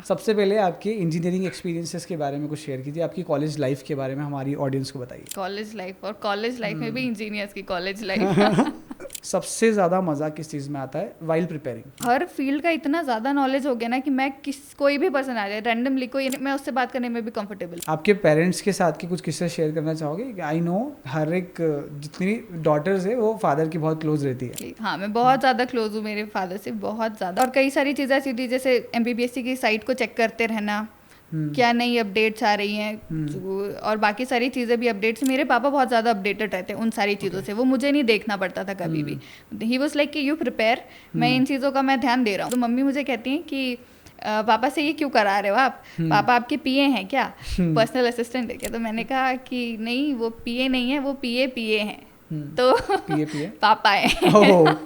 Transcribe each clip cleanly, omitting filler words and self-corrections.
सबसे पहले आपके इंजीनियरिंग एक्सपीरियंसेस के बारे में कुछ शेयर कीजिए, आपकी कॉलेज लाइफ के बारे में हमारी ऑडियंस को बताइए। कॉलेज लाइफ, और कॉलेज लाइफ में भी इंजीनियर्स की कॉलेज लाइफ। सबसे ज़्यादा मज़ा किस चीज़ में आता है वाइल प्रिपेयरिंग? हर फील्ड का इतना ज़्यादा नॉलेज हो गया ना कि मैं कोई भी पर्सन आ जाए रैंडमली, कोई मैं उससे बात करने में भी कंफर्टेबल। आपके पेरेंट्स के साथ के कुछ किस्से शेयर करना चाहोगे? आई नो हर एक जितनी डॉटर्स है वो फादर की बहुत क्लोज रहती है। हाँ, मैं बहुत ज़्यादा क्लोज हूँ मेरे फादर से, बहुत ज़्यादा। और कई सारी चीज़ें ऐसी थी, जैसे MBBSC की साइट को चेक करते रहना, क्या नई अपडेट्स आ रही हैं, और बाकी सारी चीज़ें भी अपडेट्स। मेरे पापा बहुत ज़्यादा अपडेटेड रहते हैं उन सारी चीज़ों से, वो मुझे नहीं देखना पड़ता था कभी भी। ही वॉज लाइक कि यू प्रिपेयर, मैं इन चीज़ों का मैं ध्यान दे रहा हूँ। तो मम्मी मुझे कहती हैं कि पापा से ये क्यों करा रहे हो आप, पापा आपके PA हैं क्या, पर्सनल असिस्टेंट है क्या? तो मैंने कहा कि नहीं, वो PA नहीं है, वो PA हैं। तो PA पापा है।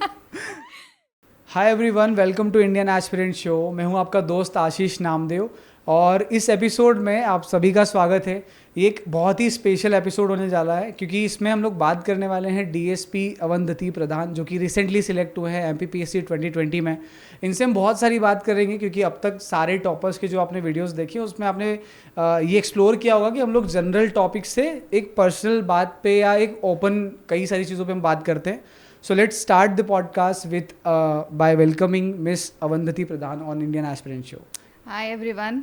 Hi everyone, welcome to Indian aspirant show. मैं हूं आपका दोस्त आशीष नामदेव और इस एपिसोड में आप सभी का स्वागत है। ये एक बहुत ही स्पेशल एपिसोड होने जा रहा है क्योंकि इसमें हम लोग बात करने वाले हैं DSP अवंधति प्रधान, जो कि रिसेंटली सिलेक्ट हुए हैं MPPSC 2020 में। इनसे हम बहुत सारी बात करेंगे क्योंकि अब तक सारे टॉपर्स के जो आपने वीडियोस देखे उसमें आपने ये एक्सप्लोर किया होगा कि हम लोग जनरल टॉपिक से एक पर्सनल बात पे या एक ओपन कई सारी चीज़ों पे हम बात करते हैं। So let's start the podcast with by welcoming Miss Avandhati Pradhan on Indian Aspirant Show. Hi everyone,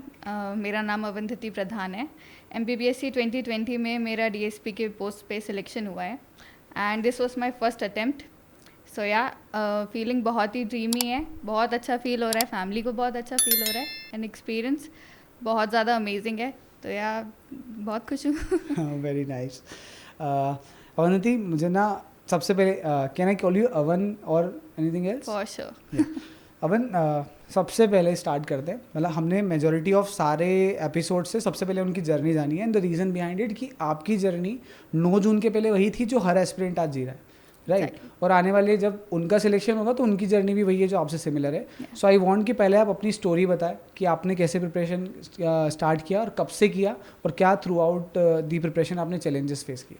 मेरा नाम अवंधति प्रधान है। MPPSC 2020 में मेरा DSP के पोस्ट पे सिलेक्शन हुआ है and this was my first attempt. So yeah feeling बहुत ही ड्रीमी है, बहुत अच्छा फील हो रहा है, फैमिली को बहुत अच्छा फील हो रहा है एंड एक्सपीरियंस बहुत ज़्यादा अमेजिंग है। तो या बहुत खुश हूँ। Very nice. अवंधति, मुझे ना सबसे पहले can I call you Avan और anything else? For sure. Avan, सबसे पहले स्टार्ट करते हैं। मतलब हमने मेजॉरिटी ऑफ सारे एपिसोड से सबसे पहले उनकी जर्नी जानी है and the reason behind it कि आपकी जर्नी 9 जून के पहले वही थी जो हर एस्पिरेंट आज जी रहा है, राइट? और आने वाले जब उनका सिलेक्शन होगा तो उनकी जर्नी भी वही है जो आपसे सिमिलर है। सो आई वांट कि पहले आप अपनी स्टोरी बताएं कि आपने कैसे प्रिपरेशन स्टार्ट किया और कब से किया और क्या थ्रू आउट दी प्रिपरेशन आपने चैलेंजेस फेस किए।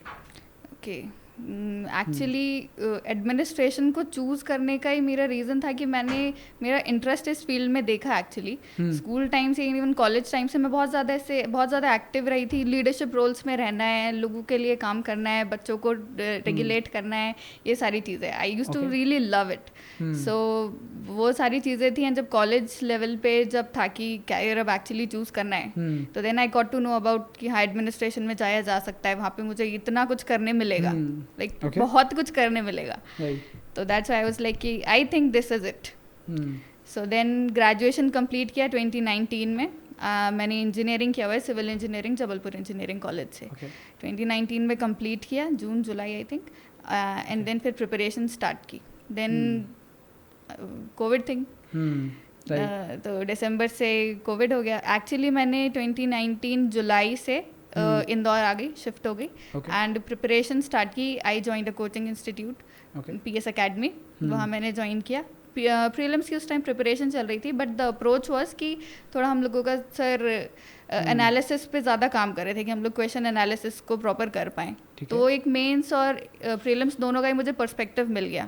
ओके, एक्चुअली एडमिनिस्ट्रेशन को चूज़ करने का ही मेरा रीज़न था कि मैंने मेरा इंटरेस्ट इस फील्ड में देखा एक्चुअली। स्कूल टाइम से, इवन कॉलेज टाइम से मैं बहुत ज़्यादा एक्टिव रही थी। लीडरशिप रोल्स में रहना है, लोगों के लिए काम करना है, बच्चों को रेगुलेट करना है, ये सारी चीज़ें I used to really love it. So वो सारी चीज़ें थी। एंड जब कॉलेज लेवल पे जब था कि कैरियर अब एक्चुअली चूज़ करना है, तो then I got to know about कि हाँ, एडमिनिस्ट्रेशन में जाया जा सकता है, वहाँ पे मुझे इतना कुछ करने मिलेगा, बहुत कुछ करने मिलेगा। तो that's why I was like कि I think this is it. So then graduation complete किया 2019 में। मैंने इंजीनियरिंग किया हुआ है, civil engineering, Jabalpur engineering college से। 2019 में कंप्लीट किया, जून जुलाई आई थिंक, एंड देन फिर प्रिपरेशन स्टार्ट की। देन कोविड थिंग, तो दिसंबर से कोविड हो गया। एक्चुअली मैंने 2019 जुलाई से इंदौर आ गई, शिफ्ट हो गई एंड प्रिपरेशन स्टार्ट की। I joined a coaching institute, PS academy, वहाँ मैंने ज्वाइन किया। प्रीलिम्स की उस टाइम प्रिपरेशन चल रही थी, बट द अप्रोच वाज कि थोड़ा हम लोगों का सर एनालिसिस पे ज़्यादा काम कर रहे थे कि हम लोग क्वेश्चन एनालिसिस को प्रॉपर कर पाएँ। तो एक मेंस और प्रीलिम्स दोनों का ही मुझे पर्सपेक्टिव मिल गया।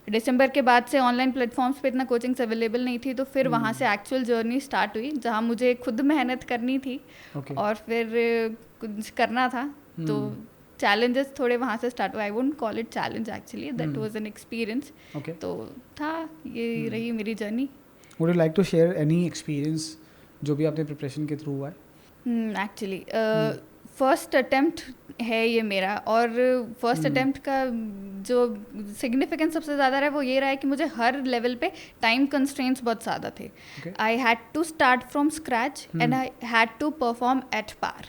दिसंबर के बाद से ऑनलाइन प्लेटफॉर्म्स पे इतना कोचिंग्स अवेलेबल नहीं थी, तो फिर वहाँ से एक्चुअल जर्नी स्टार्ट हुई जहाँ मुझे खुद मेहनत करनी थी और फिर कुछ करना था। तो चैलेंजेस थोड़े वहाँ से स्टार्ट हुए। I wouldn't call it challenge, actually that was an experience. तो था, ये रही मेरी journey. Would you like to share any experience जो भी आपने प्रिपरेशन के थ्रू हुआ है? एक्चुअली फर्स्ट अटेम्प्ट है ये मेरा, और फर्स्ट अटेम्प्ट का जो सिग्निफिकेंस सबसे ज़्यादा रहा है वो ये रहा है कि मुझे हर लेवल पे टाइम कंस्ट्रेंट्स बहुत ज़्यादा थे। I had to start from scratch and I had to perform at par.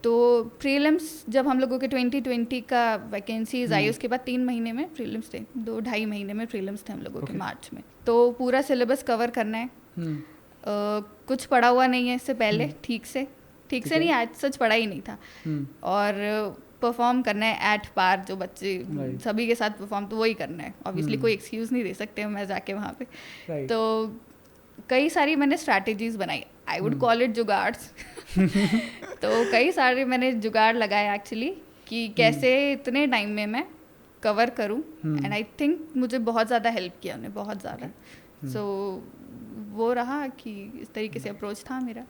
तो प्रीलिम्स जब हम लोगों के 2020 का वैकेंसीज आई, उसके बाद 3 महीने में प्रीलिम्स थे, 2-2.5 महीने में प्रीलिम्स थे हम लोगों के मार्च में। तो पूरा सिलेबस कवर करना है। कुछ पढ़ा हुआ नहीं है इससे पहले, ठीक से नहीं, आज सच पढ़ा ही नहीं था। और परफॉर्म करना है एट पार, जो बच्चे सभी के साथ परफॉर्म, तो वही करना है। ऑब्वियसली कोई एक्सक्यूज़ नहीं दे सकते मैं जाके वहाँ पे। तो कई सारी मैंने स्ट्रैटेजीज बनाई, आई वुड कॉल इट जुगाड़्स। तो कई सारे मैंने जुगाड़ लगाए एक्चुअली कि कैसे इतने टाइम में मैं कवर करूँ, एंड आई थिंक मुझे बहुत ज़्यादा हेल्प किया उन्हें, बहुत ज़्यादा। सो वो रहा कि इस तरीके से अप्रोच था मेरा।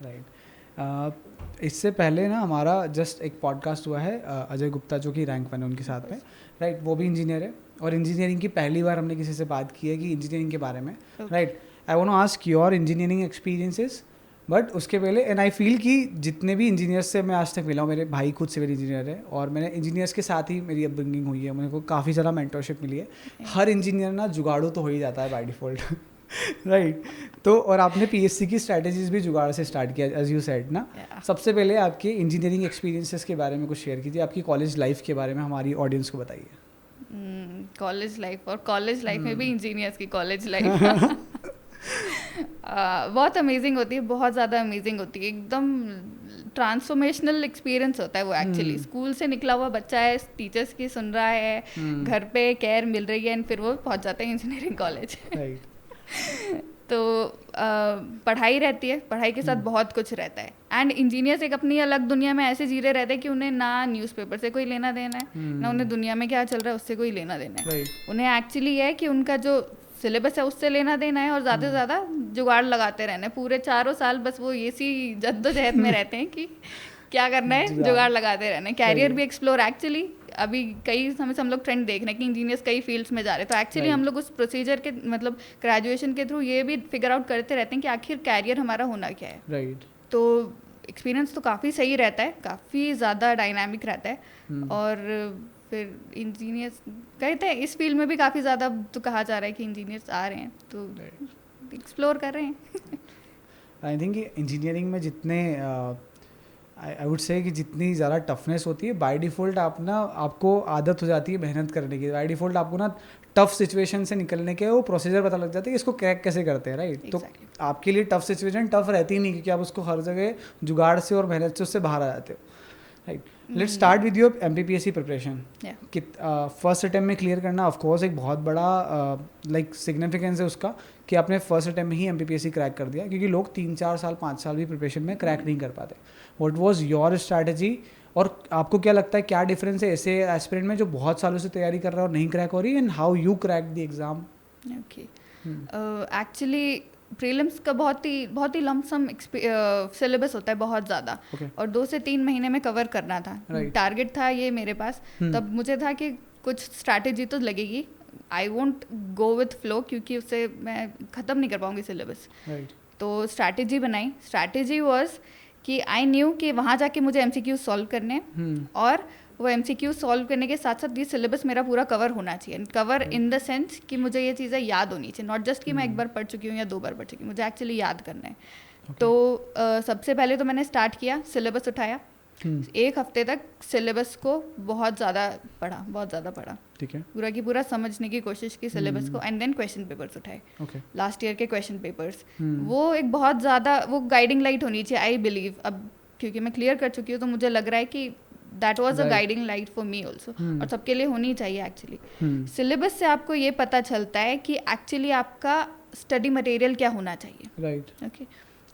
राइट। इससे पहले ना हमारा जस्ट एक पॉडकास्ट हुआ है अजय गुप्ता जो कि रैंक 1 है उनके साथ में, राइट। वो भी इंजीनियर है और इंजीनियरिंग की पहली बार हमने किसी से बात की है कि इंजीनियरिंग के बारे में, right. I want to ask your engineering experiences, but उसके पहले एंड आई फील कि जितने भी इंजीनियर्स से मैं आज तक मिला हूँ, मेरे भाई खुद सिविल इंजीनियर है और मैंने इंजीनियर्स के साथ ही मेरी अपब्रिंगिंग हुई है, मेरे को काफ़ी ज़्यादा मेंटरशिप मिली है। हर इंजीनियर ना जुगाड़ू तो हो ही जाता है बाय डिफ़ॉल्ट, राइट। तो और आपने पीएससी की स्ट्रैटेजीज भी जुगाड़ से स्टार्ट किया एज यू सेड ना। सबसे पहले आपके इंजीनियरिंग एक्सपीरियंसेस के बारे में कुछ शेयर कीजिए, आपकी कॉलेज लाइफ के बारे में हमारी ऑडियंस को बताइए। कॉलेज लाइफ, और कॉलेज लाइफ में भी इंजीनियर्स की कॉलेज लाइफ बहुत अमेजिंग होती है, बहुत ज़्यादा अमेजिंग होती है, एकदम ट्रांसफॉर्मेशनल एक्सपीरियंस होता है वो एक्चुअली। स्कूल से निकला हुआ बच्चा है, टीचर्स की सुन रहा है, घर पे केयर मिल रही है, एंड फिर वो पहुंच जाता है इंजीनियरिंग कॉलेज। तो पढ़ाई रहती है, पढ़ाई के साथ बहुत कुछ रहता है, एंड इंजीनियर्स एक अपनी अलग दुनिया में ऐसे जी रहे रहते हैं कि उन्हें ना न्यूज़पेपर से कोई लेना देना है, ना उन्हें दुनिया में क्या चल रहा है उससे कोई लेना देना है। उन्हें एक्चुअली है कि उनका जो सिलेबस है उससे लेना देना है, और ज़्यादा से ज़्यादा जुगाड़ लगाते रहना है। पूरे 4 साल बस वो इसी जद्दोजहद में रहते हैं कि क्या करना है, जुगाड़ लगाते रहना है। कैरियर भी एक्सप्लोर एक्चुअली अभी कई समय से हम लोग ट्रेंड देख रहे हैं कि इंजीनियर्स कई फील्ड्स में जा रहे हैं, तो एक्चुअली हम लोग उस प्रोसीजर के मतलब ग्रेजुएशन के थ्रू ये भी फिगर आउट करते रहते हैं कि आखिर कैरियर हमारा होना क्या है, राइट। तो एक्सपीरियंस तो काफ़ी सही रहता है, काफ़ी ज़्यादा डायनामिक रहता है। और फिर इंजीनियर्स कहते हैं इस फील्ड में भी काफ़ी ज़्यादा तो कहा जा रहा है कि इंजीनियर्स आ रहे हैं, तो एक्सप्लोर कर रहे हैं। आई थिंक इंजीनियरिंग में जितने आई वुड से कि जितनी ज़्यादा टफनेस होती है बाय डिफ़ॉल्ट आपको आदत हो जाती है मेहनत करने की। बाय डिफ़ॉल्ट आपको ना टफ सिचुएशन से निकलने के वो प्रोसीजर पता लग जाता है कि इसको क्रैक कैसे करते हैं, राइट। तो आपके लिए टफ सिचुएशन टफ रहती ही नहीं, क्योंकि आप उसको हर जगह जुगाड़ से और मेहनत से उससे बाहर आ जाते हो, right. Let's start with your MPPSC preparation. कि फर्स्ट अटेम्प्ट में क्लियर करना ऑफ कोर्स एक बहुत बड़ा लाइक सिग्निफिकेंस है उसका कि आपने फर्स्ट अटेम्प्ट में ही एमपीपीएससी क्रैक कर दिया, क्योंकि लोग 3-4 साल 5 साल भी प्रिपरेशन में क्रैक नहीं कर पाते। व्हाट वाज योर स्ट्रैटेजी, और आपको क्या लगता है क्या डिफरेंस है ऐसे एस्पिरेंट में जो बहुत सालों से तैयारी कर रहा है और नहीं क्रैक हो रही, and how you crack the exam? Okay, actually prelims का बहुत ही लमसम सिलेबस होता है, बहुत ज़्यादा, और 2 से 3 महीने में कवर करना था, टारगेट था ये मेरे पास। तब मुझे था कि कुछ स्ट्रैटेजी तो लगेगी, I won't go with flow, क्योंकि उससे मैं ख़त्म नहीं कर पाऊँगी सिलेबस। तो स्ट्रैटेजी बनाई। स्ट्रैटेजी वॉज कि आई न्यू कि वहाँ जाके मुझे एमसीक्यू सॉल्व करने, और वो एमसीक्यू सॉल्व करने के साथ साथ ये सिलेबस मेरा पूरा कवर होना चाहिए। कवर इन द सेंस कि मुझे ये चीज़ें याद होनी चाहिए, नॉट जस्ट कि मैं 1 बार पढ़ चुकी हूँ या 2 बार पढ़ चुकी हूँ, मुझे एक्चुअली याद करना है। तो सबसे पहले तो मैंने स्टार्ट किया, सिलेबस उठाया। 1 हफ्ते तक सिलेबस को बहुत ज़्यादा पढ़ा, ठीक है, पूरा की पूरा समझने की कोशिश की सिलेबस को, एंड देन क्वेश्चन पेपर्स उठाए, लास्ट ईयर के क्वेश्चन पेपर्स। वो एक बहुत ज़्यादा वो गाइडिंग लाइट होनी चाहिए, आई बिलीव। अब क्योंकि मैं क्लियर कर चुकी हूँ तो मुझे लग रहा है कि that was a guiding light for me also, और सबके लिए होनी चाहिए एक्चुअली। सिलेबस से आपको ये पता चलता है कि एक्चुअली आपका स्टडी मटेरियल क्या होना चाहिए, राइट। ओके,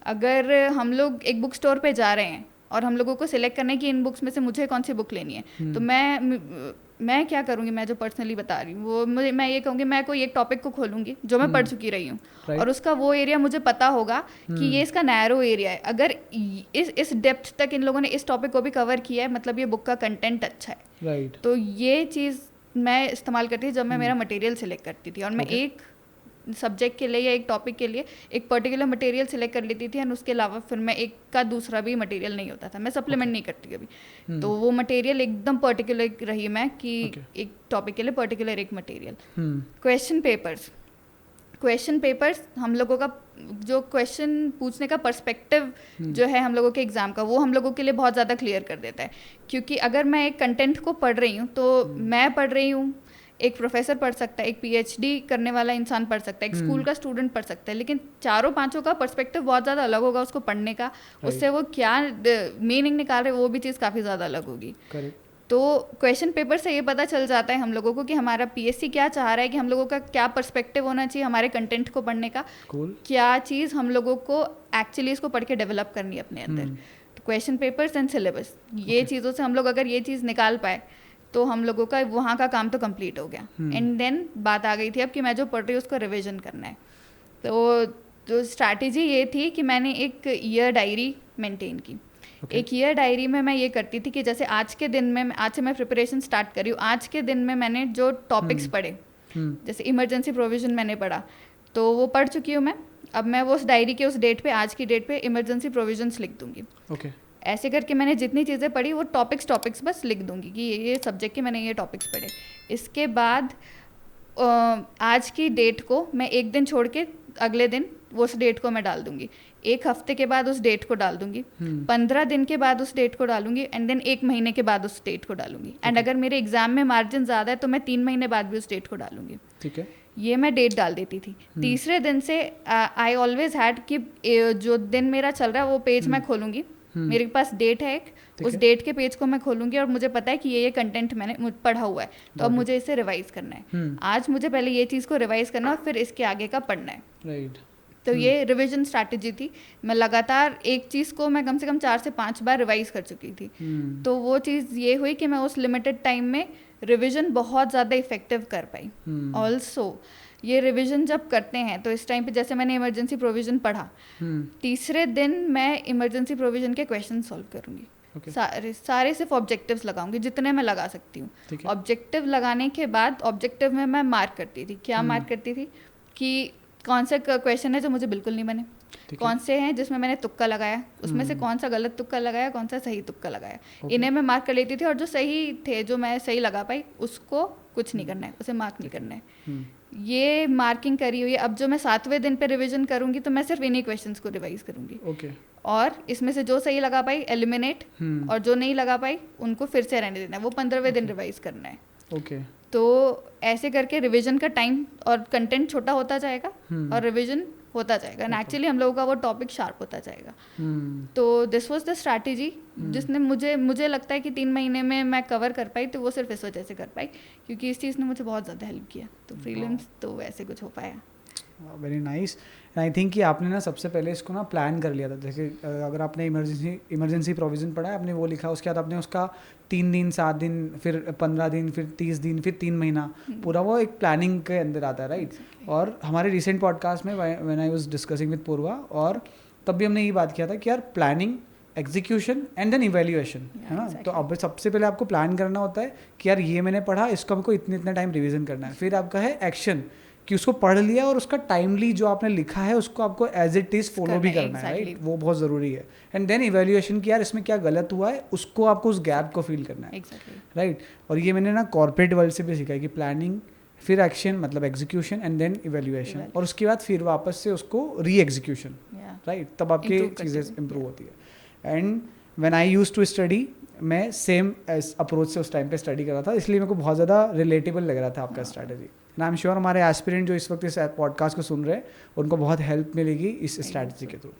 अगर हम लोग एक बुक स्टोर पे जा रहे हैं और हम लोगों को सिलेक्ट करना है कि इन बुक्स में से मुझे कौन सी बुक लेनी है, तो मैं क्या करूँगी, मैं जो पर्सनली बता रही हूँ वो मैं ये कहूँगी, मैं कोई एक टॉपिक को खोलूँगी जो मैं पढ़ चुकी रही हूँ, और उसका वो एरिया मुझे पता होगा कि ये इसका नैरो एरिया है। अगर इस डेप्थ तक इन लोगों ने इस टॉपिक को भी कवर किया है, मतलब ये बुक का कंटेंट अच्छा है, राइट। तो ये चीज़ मैं इस्तेमाल करती थी जब मैं मेरा मटेरियल सिलेक्ट करती थी, और मैं एक सब्जेक्ट के लिए या एक टॉपिक के लिए एक पर्टिकुलर मटेरियल सिलेक्ट कर लेती थी, एंड उसके अलावा फिर मैं एक का दूसरा भी मटेरियल नहीं होता था, मैं सप्लीमेंट नहीं करती कभी। तो वो मटेरियल एकदम पर्टिकुलर रही मैं कि एक टॉपिक के लिए पर्टिकुलर एक मटेरियल। क्वेश्चन पेपर्स हम लोगों का जो क्वेश्चन पूछने का पर्सपेक्टिव जो है हम लोगों के एग्ज़ाम का, वो हम लोगों के लिए बहुत ज़्यादा क्लियर कर देता है। क्योंकि अगर मैं एक कंटेंट को पढ़ रही हूँ तो मैं पढ़ रही हूँ, एक प्रोफेसर पढ़ सकता है, एक पीएचडी करने वाला इंसान पढ़ सकता है, एक स्कूल का स्टूडेंट पढ़ सकता है, लेकिन 4-5 का पर्सपेक्टिव बहुत ज़्यादा अलग होगा उसको पढ़ने का, उससे वो क्या मीनिंग निकाल रहे वो भी चीज़ काफ़ी ज़्यादा अलग होगी। तो क्वेश्चन पेपर से ये पता चल जाता है हम लोगों को कि हमारा पीएससी क्या चाह रहा है, कि हम लोगों का क्या पर्सपेक्टिव होना चाहिए हमारे कंटेंट को पढ़ने का, क्या चीज़ हम लोगों को एक्चुअली इसको पढ़ के डेवलप करनी है अपने अंदर। तो क्वेश्चन पेपर्स एंड सिलेबस, ये चीज़ों से हम लोग अगर ये चीज़ निकाल पाए तो हम लोगों का वहाँ का काम तो कंप्लीट हो गया। एंड देन बात आ गई थी अब कि मैं जो पढ़ रही हूँ उसको रिविजन करना है। तो जो स्ट्रैटेजी ये थी कि मैंने एक ईयर डायरी मेंटेन की। एक ईयर डायरी में मैं ये करती थी कि जैसे आज के दिन में, आज से मैं प्रिपरेशन स्टार्ट कर रही हूँ, आज के दिन में मैंने जो टॉपिक्स पढ़े, जैसे इमरजेंसी प्रोविजन मैंने पढ़ा तो वो पढ़ चुकी हूँ मैं, अब मैं वो उस डायरी के उस डेट पे, आज की डेट पे इमरजेंसी प्रोविजंस लिख दूंगी। ऐसे करके मैंने जितनी चीज़ें पढ़ी वो टॉपिक्स बस लिख दूंगी कि ये सब्जेक्ट के मैंने ये टॉपिक्स पढ़े। इसके बाद आज की डेट को मैं एक दिन छोड़ के अगले दिन वो उस डेट को मैं डाल दूंगी, एक हफ्ते के बाद उस डेट को डाल दूंगी, 15 दिन के बाद उस डेट को डालूंगी, एंड देन एक महीने के बाद उस डेट को डालूंगी। एंड अगर मेरे एग्जाम में मार्जिन ज़्यादा है तो मैं 3 महीने बाद भी उस डेट को डालूंगी। ठीक है, ये मैं डेट डाल देती थी। तीसरे दिन से आई ऑलवेज हैड कि जो दिन मेरा चल रहा है वो पेज मैं खोलूंगी, मेरे पास डेट है एक, उस डेट के पेज को मैं खोलूंगी और मुझे पता है कि ये कंटेंट मैंने पढ़ा हुआ है, तो अब मुझे इसे रिवाइज करना है। आज मुझे पहले ये चीज़ को रिवाइज करना है और फिर इसके आगे का पढ़ना है। राइट। तो ये रिवीजन स्ट्रैटेजी थी। मैं लगातार एक चीज़ को मैं कम से कम 4 से 5 बार रिवाइज कर चुकी थी। तो वो चीज़ ये हुई कि मैं उस लिमिटेड टाइम में रिवीजन बहुत ज़्यादा इफेक्टिव कर पाई। ऑल्सो ये रिवीजन जब करते हैं तो इस टाइम पे जैसे मैंने इमरजेंसी प्रोविजन पढ़ा, तीसरे दिन मैं इमरजेंसी प्रोविजन के क्वेश्चन सॉल्व करूंगी। सारे सिर्फ ऑब्जेक्टिव्स लगाऊंगी जितने मैं लगा सकती हूँ। ऑब्जेक्टिव लगाने के बाद ऑब्जेक्टिव में मैं मार्क करती थी। क्या मार्क करती थी कि कौन से क्वेश्चन है जो मुझे बिल्कुल नहीं बने, कौन से हैं जिसमें मैंने तुक्का लगाया, उसमें से कौन सा गलत तुक्का लगाया, कौन सा सही तुक्का लगाया, इन्हें मैं मार्क कर लेती थी। और जो सही थे, जो मैं सही लगा पाई, उसको कुछ नहीं करना है, उसे मार्क नहीं करना है। ये मार्किंग करी हुई है। अब जो मैं 7वें दिन पे रिवीजन करूंगी तो मैं सिर्फ इन्हीं क्वेश्चंस को रिवाइज करूंगी। और इसमें से जो सही लगा पाई एलिमिनेट, और जो नहीं लगा पाई उनको फिर से रहने देना है, वो 15वें दिन रिवाइज करना है। तो ऐसे करके रिवीजन का टाइम और कंटेंट छोटा होता जाएगा और रिवीजन होता जाएगा, एंड एक्चुअली हम लोगों का वो टॉपिक शार्प होता जाएगा। तो दिस वाज द स्ट्रैटेजी जिसने मुझे लगता है कि 3 महीने में मैं कवर कर पाई। तो वो सिर्फ इस वजह से कर पाई क्योंकि इस चीज़ ने मुझे बहुत ज़्यादा हेल्प किया। तो प्रीलिम्स तो वैसे कुछ हो पाया। Very nice. And I think कि आपने ना सबसे पहले इसको ना प्लान कर लिया था। जैसे अगर आपने इमरजेंसी प्रोविज़न पढ़ा है, आपने वो लिखा, उसके बाद आपने उसका 3 दिन, 7 दिन, फिर 15 दिन, फिर 30 दिन, फिर 3 महीना, पूरा वो एक प्लानिंग के अंदर आता है, राइट। और हमारे रिसेंट पॉडकास्ट में when I was discussing with Purva, और तब भी हमने ये बात किया था कि यार planning, execution and then evaluation, है ना। तो अब सबसे पहले आपको प्लान करना होता है कि यार ये मैंने पढ़ा, इसको हमको इतना टाइम रिवीजन करना है। फिर आपका है एक्शन, कि उसको पढ़ लिया और उसका टाइमली जो आपने लिखा है उसको आपको एज इट इज़ फॉलो भी करना है, राइट। वो बहुत ज़रूरी है। एंड देन इवैल्यूएशन की यार इसमें क्या गलत हुआ है, उसको आपको उस गैप को फील करना है, राइट। और ये मैंने ना कॉर्पोरेट वर्ल्ड से भी सीखा है कि प्लानिंग, फिर एक्शन मतलब एग्जीक्यूशन, एंड देन इवैल्यूएशन, और उसके बाद फिर वापस से उसको री एग्जीक्यूशन, राइट। तब आपकी चीज़ें इंप्रूव होती है। And when I used to study, मैं सेम अप्रोच से उस टाइम पे स्टडी कर रहा था, इसलिए मेरे को बहुत ज़्यादा रिलेटेबल लग रहा था आपका strategy. And I am sure हमारे एस्पिरेंट जो इस वक्त इस पॉडकास्ट को सुन रहे हैं उनको बहुत हेल्प मिलेगी इस स्ट्रैटेजी के थ्रू।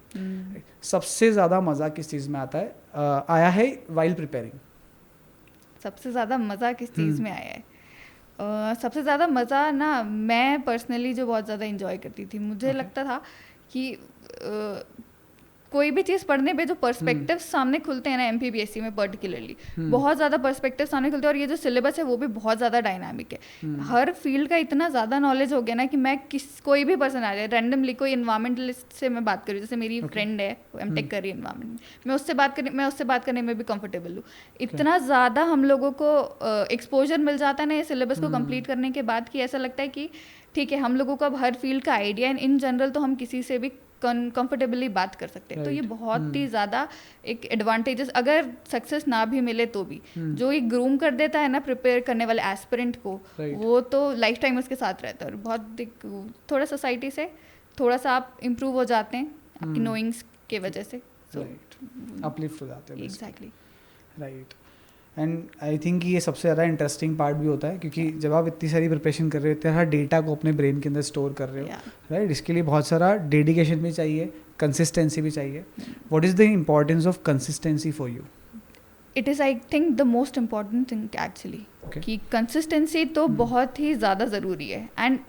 सबसे ज़्यादा मज़ा किस चीज़ में आता है, आया है वाइल प्रिपेयरिंग? सबसे ज़्यादा मज़ा किस चीज़ में आया है? सबसे ज़्यादा मज़ा ना, मैं पर्सनली जो बहुत ज़्यादा इंजॉय करती थी, मुझे लगता था कि कोई भी चीज़ पढ़ने पे जो पर्सपेक्टिव सामने खुलते हैं ना, MPPSC में पर्टिकुलरली बहुत ज़्यादा पर्सपेक्टिव सामने खुलते हैं। और ये जो सिलेबस है वो भी बहुत ज़्यादा डायनामिक है। हर फील्ड का इतना ज़्यादा नॉलेज हो गया ना कि मैं कोई भी पर्सन आ जाए, रैंडमली कोई इन्वायरमेंटलिस्ट से मैं बात करूँ, जैसे मेरी फ्रेंड है वो M.Tech कर रही है इन्वायरमेंट में, मैं उससे बात करने में भी कंफर्टेबल हूँ। इतना ज़्यादा हम लोगों को एक्सपोजर मिल जाता है ना ये सिलेबस को कम्प्लीट करने के बाद कि ऐसा लगता है कि ठीक है, हम लोगों को अब हर फील्ड का आइडिया, इन जनरल तो हम किसी से भी कंफर्टेबली बात कर सकते हैं। तो ये बहुत ही ज़्यादा एक एडवांटेजेस, अगर सक्सेस ना भी मिले तो भी जो ये ग्रूम कर देता है ना प्रिपेयर करने वाले एस्पिरेंट को, वो तो लाइफ टाइम उसके साथ रहता है। और बहुत थोड़ा सोसाइटी से थोड़ा सा आप इम्प्रूव हो जाते हैं आपकी नोइंग्स के वजह से, अपलिफ्ट हो जाते हैं। Exactly, right. And I think ये सबसे ज़्यादा इंटरेस्टिंग पार्ट भी होता है क्योंकि जब आप इतनी सारी प्रिपरेशन कर रहे होते हैं, हर डेटा को अपने ब्रेन के अंदर स्टोर कर रहे हो, राइट। इसके लिए बहुत सारा डेडिकेशन भी चाहिए, कंसिस्टेंसी भी चाहिए। What is the importance of consistency for you? It is I think the most important thing actually, कि कंसिस्टेंसी तो बहुत ही ज़्यादा ज़रूरी है। एंड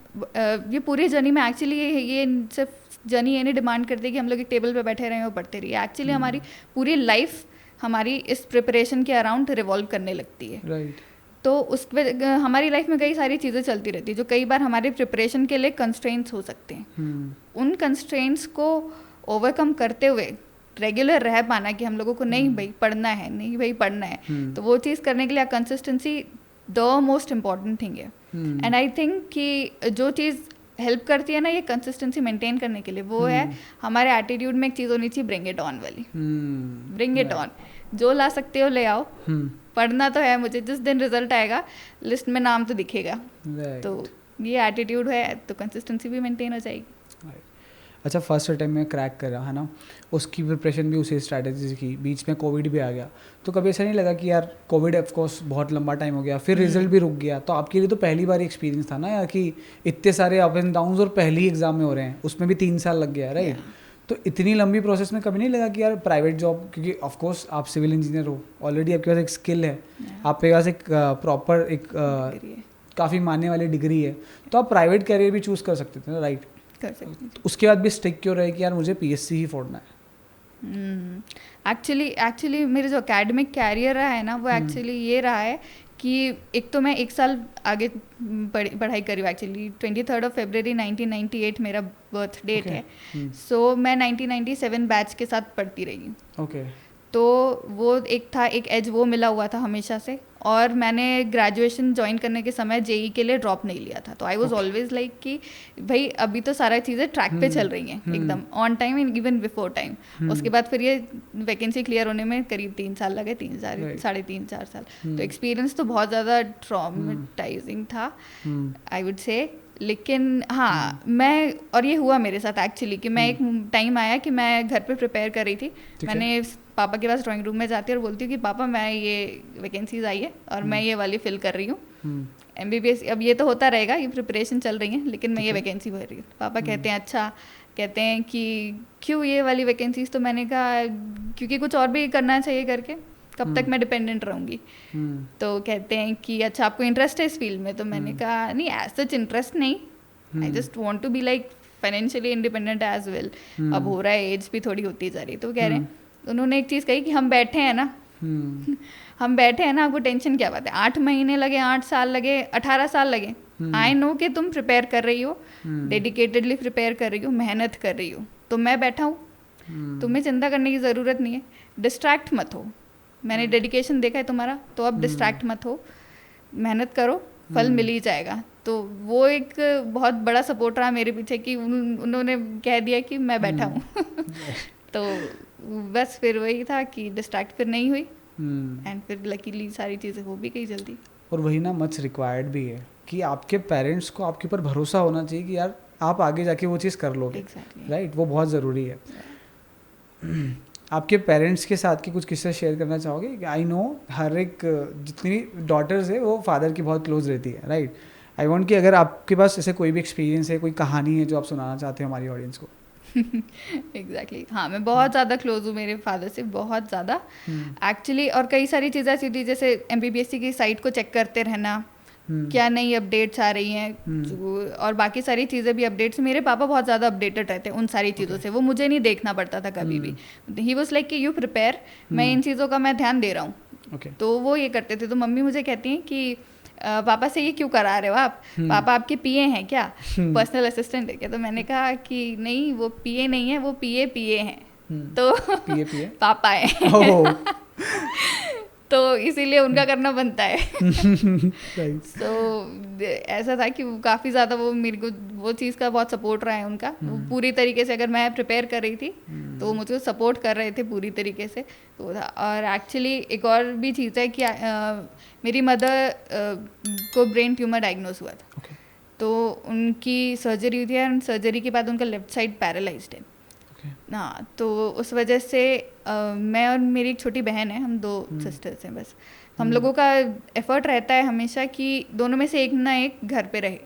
ये पूरी जर्नी में एक्चुअली ये सिर्फ जर्नी ये नहीं डिमांड करती कि हम लोग एक टेबल पे बैठे रहें और पढ़ते रहिए। एक्चुअली हमारी पूरी लाइफ हमारी इस प्रिपरेशन के अराउंड रिवॉल्व करने लगती है, राइट। तो उस हमारी लाइफ में कई सारी चीज़ें चलती रहती है जो कई बार हमारे प्रिपरेशन के लिए कंस्ट्रेंट्स हो सकते हैं। उन कंस्ट्रेंट्स को ओवरकम करते हुए रेगुलर रह पाना कि हम लोगों को नहीं भाई पढ़ना है, नहीं भाई पढ़ना है, तो वो चीज़ करने के लिए consistency the most important thing है। एंड आई थिंक कि जो चीज़ हेल्प करती है ना ये कंसिस्टेंसी मेंटेन करने के लिए, वो है हमारे एटीट्यूड में एक चीज़ होनी चाहिए, ब्रिंग इट ऑन वाली। ब्रिंग इट ऑन, जो ला सकते हो ले आओ, पढ़ना तो है मुझे, जिस दिन रिजल्ट आएगा लिस्ट में नाम तो दिखेगा। तो ये एटीट्यूड है तो कंसिस्टेंसी भी मेंटेन हो जाएगी। अच्छा, फर्स्ट अटेम्प्ट में क्रैक करा है ना, उसकी प्रिपरेशन भी उसी स्ट्रैटेजी की, बीच में कोविड भी आ गया, तो कभी ऐसा नहीं लगा कि यार कोविड ऑफ कोर्स बहुत लंबा टाइम हो गया, फिर रिजल्ट भी रुक गया, तो आपके लिए तो पहली बार एक्सपीरियंस था ना यार कि इतने सारे अप एंड डाउन्स और पहली एग्जाम में हो रहे हैं, उसमें भी 3 साल लग गया, राइट? तो इतनी लंबी प्रोसेस में कभी नहीं लगा कि यार प्राइवेट जॉब, क्योंकि ऑफ कोर्स आप सिविल इंजीनियर हो, ऑलरेडी आपके पास एक स्किल है, आपके पास एक प्रॉपर एक काफ़ी मानने वाली डिग्री है, तो आप प्राइवेट कैरियर भी चूज़ कर सकते थे ना, राइट? कर सकते। तो उसके बाद भी स्टिक क्यों रहे कि यार मुझे पीएससी ही फोड़ना है? एक्चुअली मेरे जो एकेडमिक कैरियर रहा है ना वो एक्चुअली ये रहा है कि एक तो मैं 1 साल आगे पढ़ाई करी हूँ। एक्चुअली 23 फरवरी 1998 मेरा बर्थ डेट है। सो मैं 1997 बैच के साथ पढ़ती रही हूँ। ओके। तो वो एक एज वो मिला हुआ था हमेशा से, और मैंने ग्रेजुएशन ज्वाइन करने के समय जेई के लिए ड्रॉप नहीं लिया था। तो आई वाज ऑलवेज लाइक कि भाई अभी तो सारा चीज़ें ट्रैक पे चल रही हैं एकदम on time and even before time. उसके बाद फिर ये वैकेंसी क्लियर होने में करीब 3 साल लगे, 3.5 4 साल। तो एक्सपीरियंस तो बहुत ज़्यादा ट्रॉमेटाइजिंग था आई वुड से। लेकिन हाँ मैं, और ये हुआ मेरे साथ एक्चुअली कि मैं एक टाइम आया कि मैं घर पे प्रिपेयर कर रही थी, मैंने पापा के पास ड्राइंग रूम में जाती और बोलती हूँ कि पापा मैं ये वैकेंसीज आई है और मैं ये वाली फिल कर रही हूँ MBBS। अब ये तो होता रहेगा, ये प्रिपरेशन चल रही है, लेकिन मैं ये वैकेंसी भर रही हूँ। पापा कहते हैं अच्छा, कहते हैं कि क्यों ये वाली वैकेंसीज? तो मैंने कहा क्योंकि कुछ और भी करना चाहिए करके, कब तक मैं डिपेंडेंट रहूँगी। तो कहते हैं कि अच्छा आपको इंटरेस्ट है इस फील्ड में? तो मैंने कहा नहीं एज सच इंटरेस्ट नहीं, I just want to be like financially independent as well. अब हो रहा है, एज भी थोड़ी होती जा रही। तो कह रहे हैं, उन्होंने एक चीज़ कही कि हम बैठे हैं ना, हम बैठे हैं ना, आपको टेंशन क्या बात है? 8 महीने लगे, 8 साल लगे, 18 साल लगे, आई नो कि तुम प्रिपेयर कर रही हो, डेडिकेटेडली प्रिपेयर कर रही हो, मेहनत कर रही हो, तो मैं बैठा हूँ, तुम्हें चिंता करने की ज़रूरत नहीं है, डिस्ट्रैक्ट मत हो। मैंने डेडिकेशन देखा है तुम्हारा, तो अब डिस्ट्रैक्ट मत हो, मेहनत करो, फल मिल ही जाएगा। तो वो एक बहुत बड़ा सपोर्ट रहा मेरे पीछे कि उन्होंने कह दिया कि मैं बैठा हूँ। तो बस फिर वही था कि डिस्ट्रैक्ट फिर नहीं हुई एंड फिर लकीली सारी चीज़ें हो भी गई जल्दी। और वही ना, मच रिक्वायर्ड भी है कि आपके पेरेंट्स को आपके ऊपर भरोसा होना चाहिए कि यार आप आगे जाके वो चीज़ कर लोगे, राइट? वो बहुत ज़रूरी है। आपके पेरेंट्स के साथ के कुछ किस्से शेयर करना चाहोगे? आई नो हर एक जितनी भी डॉटर्स है वो फादर की बहुत क्लोज रहती है, राइट? आई वांट कि अगर आपके पास ऐसे कोई भी एक्सपीरियंस है, कोई कहानी है जो आप सुनाना चाहते हो हमारी ऑडियंस को। एग्जैक्टली हाँ, मैं बहुत ज़्यादा क्लोज हूँ मेरे फादर से, बहुत ज़्यादा एक्चुअली। और कई सारी चीज़ें ऐसी थी, जैसे MBBSC की साइट को चेक करते रहना, क्या नई अपडेट्स आ रही हैं, और बाकी सारी चीज़ें भी अपडेट्स। मेरे पापा बहुत ज़्यादा अपडेटेड रहते हैं उन सारी चीज़ों से, वो मुझे नहीं देखना पड़ता था कभी भी। ही वॉज लाइक कि यू प्रिपेयर, मैं इन चीज़ों का मैं ध्यान दे रहा हूँ। तो वो ये करते थे। तो मम्मी मुझे कहती हैं कि पापा से ये क्यों करा रहे हो आप? पापा आपके PA हैं क्या, पर्सनल असिस्टेंट है क्या? तो मैंने कहा कि नहीं, वो PA नहीं है, वो PA हैं। तो पापा है। तो इसीलिए उनका करना बनता है। तो ऐसा था कि ऐसा था वो मेरे को वो चीज़ का बहुत सपोर्ट रहा है उनका। वो पूरी तरीके से, अगर मैं प्रिपेयर कर रही थी तो वो मुझे सपोर्ट कर रहे थे पूरी तरीके से। तो और एक्चुअली एक और भी चीज़ है कि मेरी मदर को ब्रेन ट्यूमर डायग्नोस हुआ था। तो उनकी सर्जरी हुई थी और सर्जरी के बाद उनका लेफ्ट साइड पैरालाइज्ड है। हाँ, तो उस वजह से मैं और मेरी एक छोटी बहन है, हम 2 सिस्टर्स हैं बस। हम लोगों का एफर्ट रहता है हमेशा कि दोनों में से एक ना एक घर पे रहे।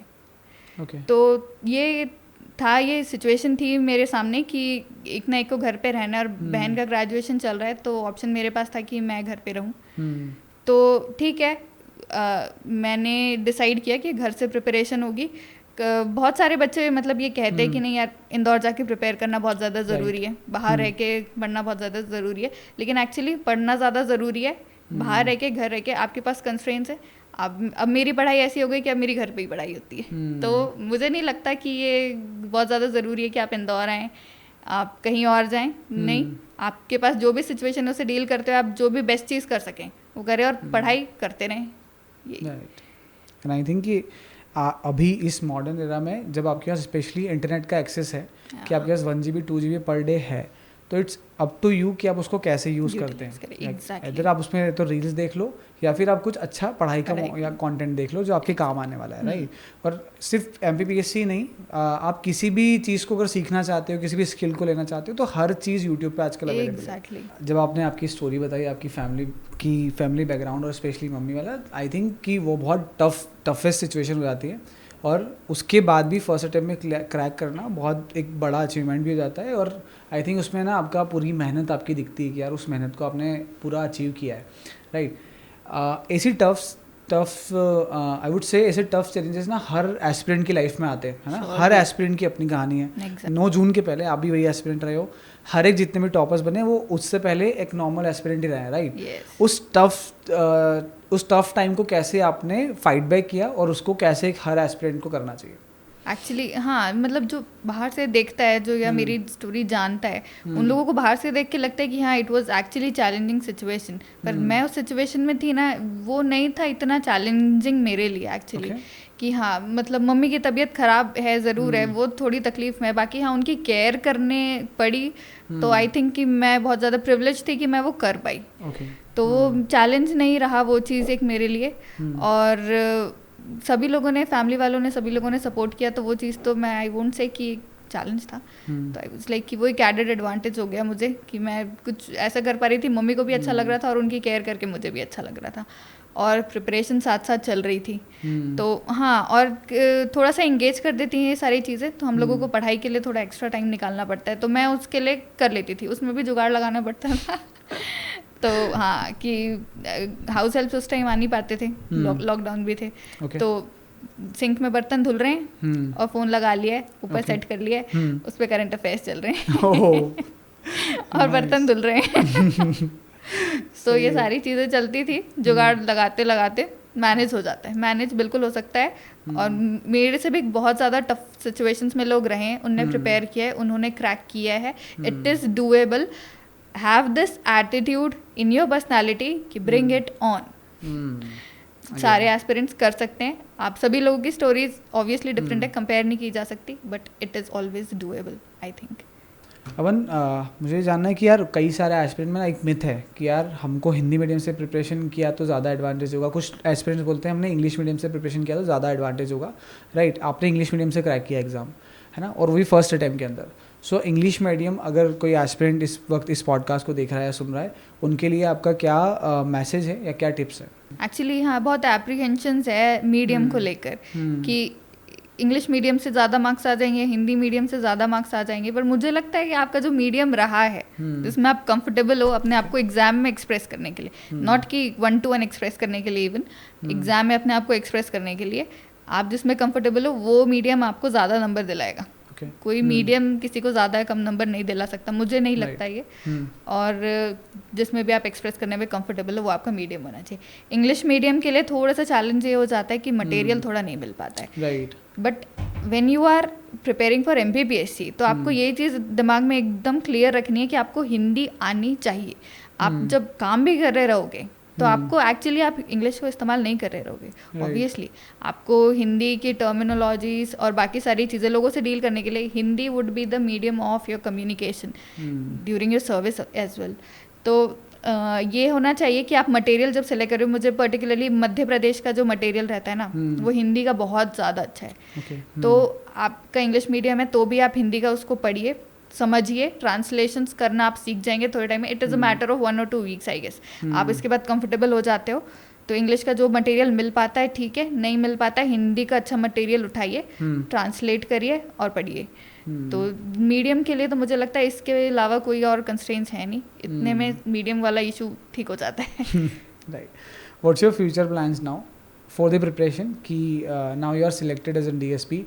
तो ये सिचुएशन थी मेरे सामने कि एक ना एक को घर पे रहना, और बहन का ग्रेजुएशन चल रहा है, तो ऑप्शन मेरे पास था कि मैं घर पे रहूँ। तो ठीक है, मैंने डिसाइड किया कि घर से प्रिपरेशन होगी। बहुत सारे बच्चे मतलब ये कहते हैं कि नहीं यार, इंदौर जाके प्रिपेयर करना बहुत ज़्यादा ज़रूरी है, बाहर रह के पढ़ना बहुत ज़्यादा ज़रूरी है। लेकिन एक्चुअली पढ़ना ज़्यादा ज़रूरी है, बाहर रह के, घर रह के आपके पास कंस्ट्रेंट्स है, अब मेरी पढ़ाई ऐसी हो गई कि अब मेरी घर पे ही पढ़ाई होती है। तो मुझे नहीं लगता कि ये बहुत ज़्यादा ज़रूरी है कि आप इंदौर आएँ, आप कहीं और जाएं। नहीं, आपके पास जो भी सिचुएशन है उसे डील करते हो आप जो भी बेस्ट चीज़ कर सकें वो करें और पढ़ाई करते रहें। राइट, एंड आई थिंक कि अभी इस मॉडर्न एरा में जब आपके पास स्पेशली इंटरनेट का एक्सेस है कि आपके पास 1 GB 2 GB पर डे है, तो इट्स अप टू यू कि आप उसको कैसे यूज़ करते हैं। इधर आप उसमें तो रील्स देख लो या फिर आप कुछ अच्छा पढ़ाई का या कंटेंट देख लो जो आपके काम आने वाला है, राइट। और सिर्फ MPPSC नहीं, आप किसी भी चीज़ को अगर सीखना चाहते हो, किसी भी स्किल को लेना चाहते हो, तो हर चीज़ यूट्यूब पे आजकल अवेलेबल है। जब आपने आपकी स्टोरी बताई, आपकी फैमिली बैकग्राउंड और स्पेशली मम्मी वाला, आई थिंक कि वो बहुत टफेस्ट सिचुएशन हो जाती है और उसके बाद भी फर्स्ट अटेम्प्ट में क्रैक करना बहुत एक बड़ा अचीवमेंट भी हो जाता है। और आई थिंक उसमें ना आपका पूरी मेहनत आपकी दिखती है कि यार उस मेहनत को आपने पूरा अचीव किया है, राइट। ऐसी टफ आई वुड से ऐसे टफ चैलेंजेस ना हर एस्पिरेंट की लाइफ में आते हैं, है ना। हर एस्पिरेंट की अपनी कहानी है। 9 जून के पहले आप भी वही एस्पिरेंट रहे हो, हर एक जितने भी टॉपर्स बने वो उससे पहले एक नॉर्मल एस्पिरेंट ही रहे, राइट। उस टफ टाइम को कैसे आपने फाइट बैक किया और उसको कैसे हर एस्पिरेंट को करना चाहिए? एक्चुअली हाँ, मतलब जो बाहर से देखता है, जो या मेरी स्टोरी जानता है, उन लोगों को बाहर से देख के लगता है कि हाँ it was actually challenging situation, पर मैं उस सिचुएशन में थी ना, वो नहीं था इतना चैलेंजिंग मेरे लिए एक्चुअली। कि हाँ मतलब मम्मी की तबीयत ख़राब है ज़रूर है, वो थोड़ी तकलीफ में, बाकी हाँ उनकी केयर करने पड़ी। तो आई थिंक कि मैं बहुत ज़्यादा प्रिविलेज थी कि मैं वो कर पाई। तो वो चैलेंज नहीं रहा वो चीज़ एक मेरे लिए। और सभी लोगों ने, फैमिली वालों ने, सभी लोगों ने सपोर्ट किया, तो वो चीज़ तो मैं आई वोंट से कि चैलेंज था। तो आई वाज लाइक कि वो एक एडेड एडवांटेज हो गया मुझे कि मैं कुछ ऐसा कर पा रही थी, मम्मी को भी अच्छा लग रहा था और उनकी केयर करके मुझे भी अच्छा लग रहा था, और प्रिपरेशन साथ साथ चल रही थी। तो हाँ, और थोड़ा सा इंगेज कर देती हैं ये सारी चीज़ें, तो हम लोगों को पढ़ाई के लिए थोड़ा एक्स्ट्रा टाइम निकालना पड़ता है, तो मैं उसके लिए कर लेती थी, उसमें भी जुगाड़ लगाना पड़ता था। तो हाँ कि हाउस हेल्प उस टाइम आ नहीं पाते थे, लॉकडाउन भी थे। तो सिंक में बर्तन धुल रहे हैं और फ़ोन लगा लिया है, ऊपर सेट कर लिया है, उस पर करंट अफेयर्स चल रहे हैं और बर्तन धुल रहे हैं। तो ये सारी चीज़ें चलती थी, जुगाड़ लगाते लगाते मैनेज हो जाता है, मैनेज बिल्कुल हो सकता है। और मेरे से भी बहुत ज़्यादा टफ सिचुएशंस में लोग रहे हैं, उनने प्रिपेयर किया है, उन्होंने क्रैक किया है। It is doable. Have this attitude in your personality कि ब्रिंग इट ऑन। सारे एस्पिरेंट्स कर सकते हैं। आप सभी लोगों की स्टोरीज ऑब्वियसली डिफरेंट है, कंपेयर नहीं की जा सकती, but it is always doable I think. अवन मुझे जानना है कि यार कई सारे एस्पिरेंट में ना एक मिथ है कि यार हमको हिंदी मीडियम से प्रिपरेशन किया तो ज़्यादा एडवांटेज होगा। कुछ एस्पिरेंट्स बोलते हैं हमने इंग्लिश मीडियम से प्रिपरेशन किया तो ज़्यादा एडवांटेज होगा, राइट। आपने इंग्लिश मीडियम से क्रैक किया एग्ज़ाम, है ना, और वही फर्स्ट अटैम्प्ट के अंदर। सो इंग्लिश मीडियम अगर कोई एस्पिरेंट इस वक्त इस पॉडकास्ट को देख रहा है या सुन रहा है, उनके लिए आपका क्या मैसेज है या क्या टिप्स है? एक्चुअली हाँ, बहुत एप्रीहेंशंस है मीडियम को लेकर कि इंग्लिश मीडियम से ज़्यादा मार्क्स आ जाएंगे, हिंदी मीडियम से ज़्यादा मार्क्स आ जाएंगे, पर मुझे लगता है कि आपका जो मीडियम रहा है जिसमें आप कंफर्टेबल हो अपने आप को एग्जाम में एक्सप्रेस करने के लिए, नॉट कि 1-to-1 एक्सप्रेस करने के लिए, इवन एग्जाम में अपने आप को एक्सप्रेस करने के लिए आप जिसमें कंफर्टेबल हो वो मीडियम आपको ज़्यादा नंबर दिलाएगा। कोई मीडियम किसी को ज़्यादा कम नंबर नहीं दिला सकता, मुझे नहीं लगता ये। और जिसमें भी आप एक्सप्रेस करने में कंफर्टेबल हो वो आपका मीडियम होना चाहिए। इंग्लिश मीडियम के लिए थोड़ा सा चैलेंज ये हो जाता है कि मटेरियल थोड़ा नहीं मिल पाता है, right. But when you are preparing for MPPSC तो आपको ये चीज़ दिमाग में एकदम क्लियर रखनी है कि आपको हिंदी आनी चाहिए। आप जब काम भी कर रहे रहोगे तो आपको एक्चुअली आप इंग्लिश को इस्तेमाल नहीं कर रहे रहोगे, ऑब्वियसली आपको हिंदी की टर्मिनोलॉजीज और बाकी सारी चीज़ें लोगों से डील करने के लिए Hindi would be the medium of your communication during your service as well. तो ये होना चाहिए कि आप मटेरियल जब सेलेक्ट करें, मुझे पर्टिकुलरली मध्य प्रदेश का जो मटेरियल रहता है ना वो हिंदी का बहुत ज़्यादा अच्छा है। तो आपका इंग्लिश मीडियम है तो भी आप हिंदी का उसको पढ़िए, समझिए, ट्रांसलेशंस करना आप सीख जाएंगे थोड़े टाइम में। It is a matter of 1 or 2 weeks I guess. आप इसके बाद कंफर्टेबल हो जाते हो तो इंग्लिश का जो मटेरियल मिल पाता है ठीक है, नहीं मिल पाता है हिंदी का अच्छा मटेरियल उठाइए, ट्रांसलेट करिए और पढ़िए। तो मीडियम के लिए तो मुझे लगता है इसके अलावा कोई और कंस्ट्रेंट्स है नहीं, इतने में मीडियम वाला इशू ठीक हो जाता है। Right. What's your future plans now for the preparation कि now you are selected as an DSP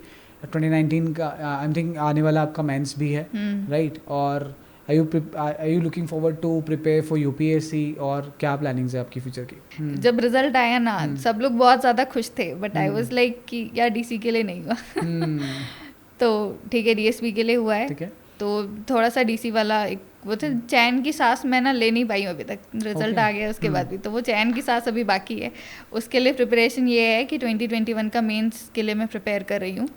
2019 का आई थिंक आने वाला आपका मेंस भी है, राइट। और are you looking forward to prepare for UPSC, और क्या प्लानिंग्स है आपकी फ्यूचर की? जब रिजल्ट आया ना सब लोग बहुत ज़्यादा खुश थे, बट आई वाज लाइक कि यार डीसी के लिए नहीं हुआ। तो ठीक है, डीएसपी के लिए हुआ है। ठीक है। तो थोड़ा सा डीसी वाला एक वो तो चैन की सांस मैं ना ले नहीं पाई हूँ अभी तक, रिजल्ट आ गया उसके बाद भी, तो वो चैन की सांस अभी बाकी है। उसके लिए प्रिपरेशन ये है कि 2021 का मेंस के लिए मैं प्रिपेयर कर रही हूँ।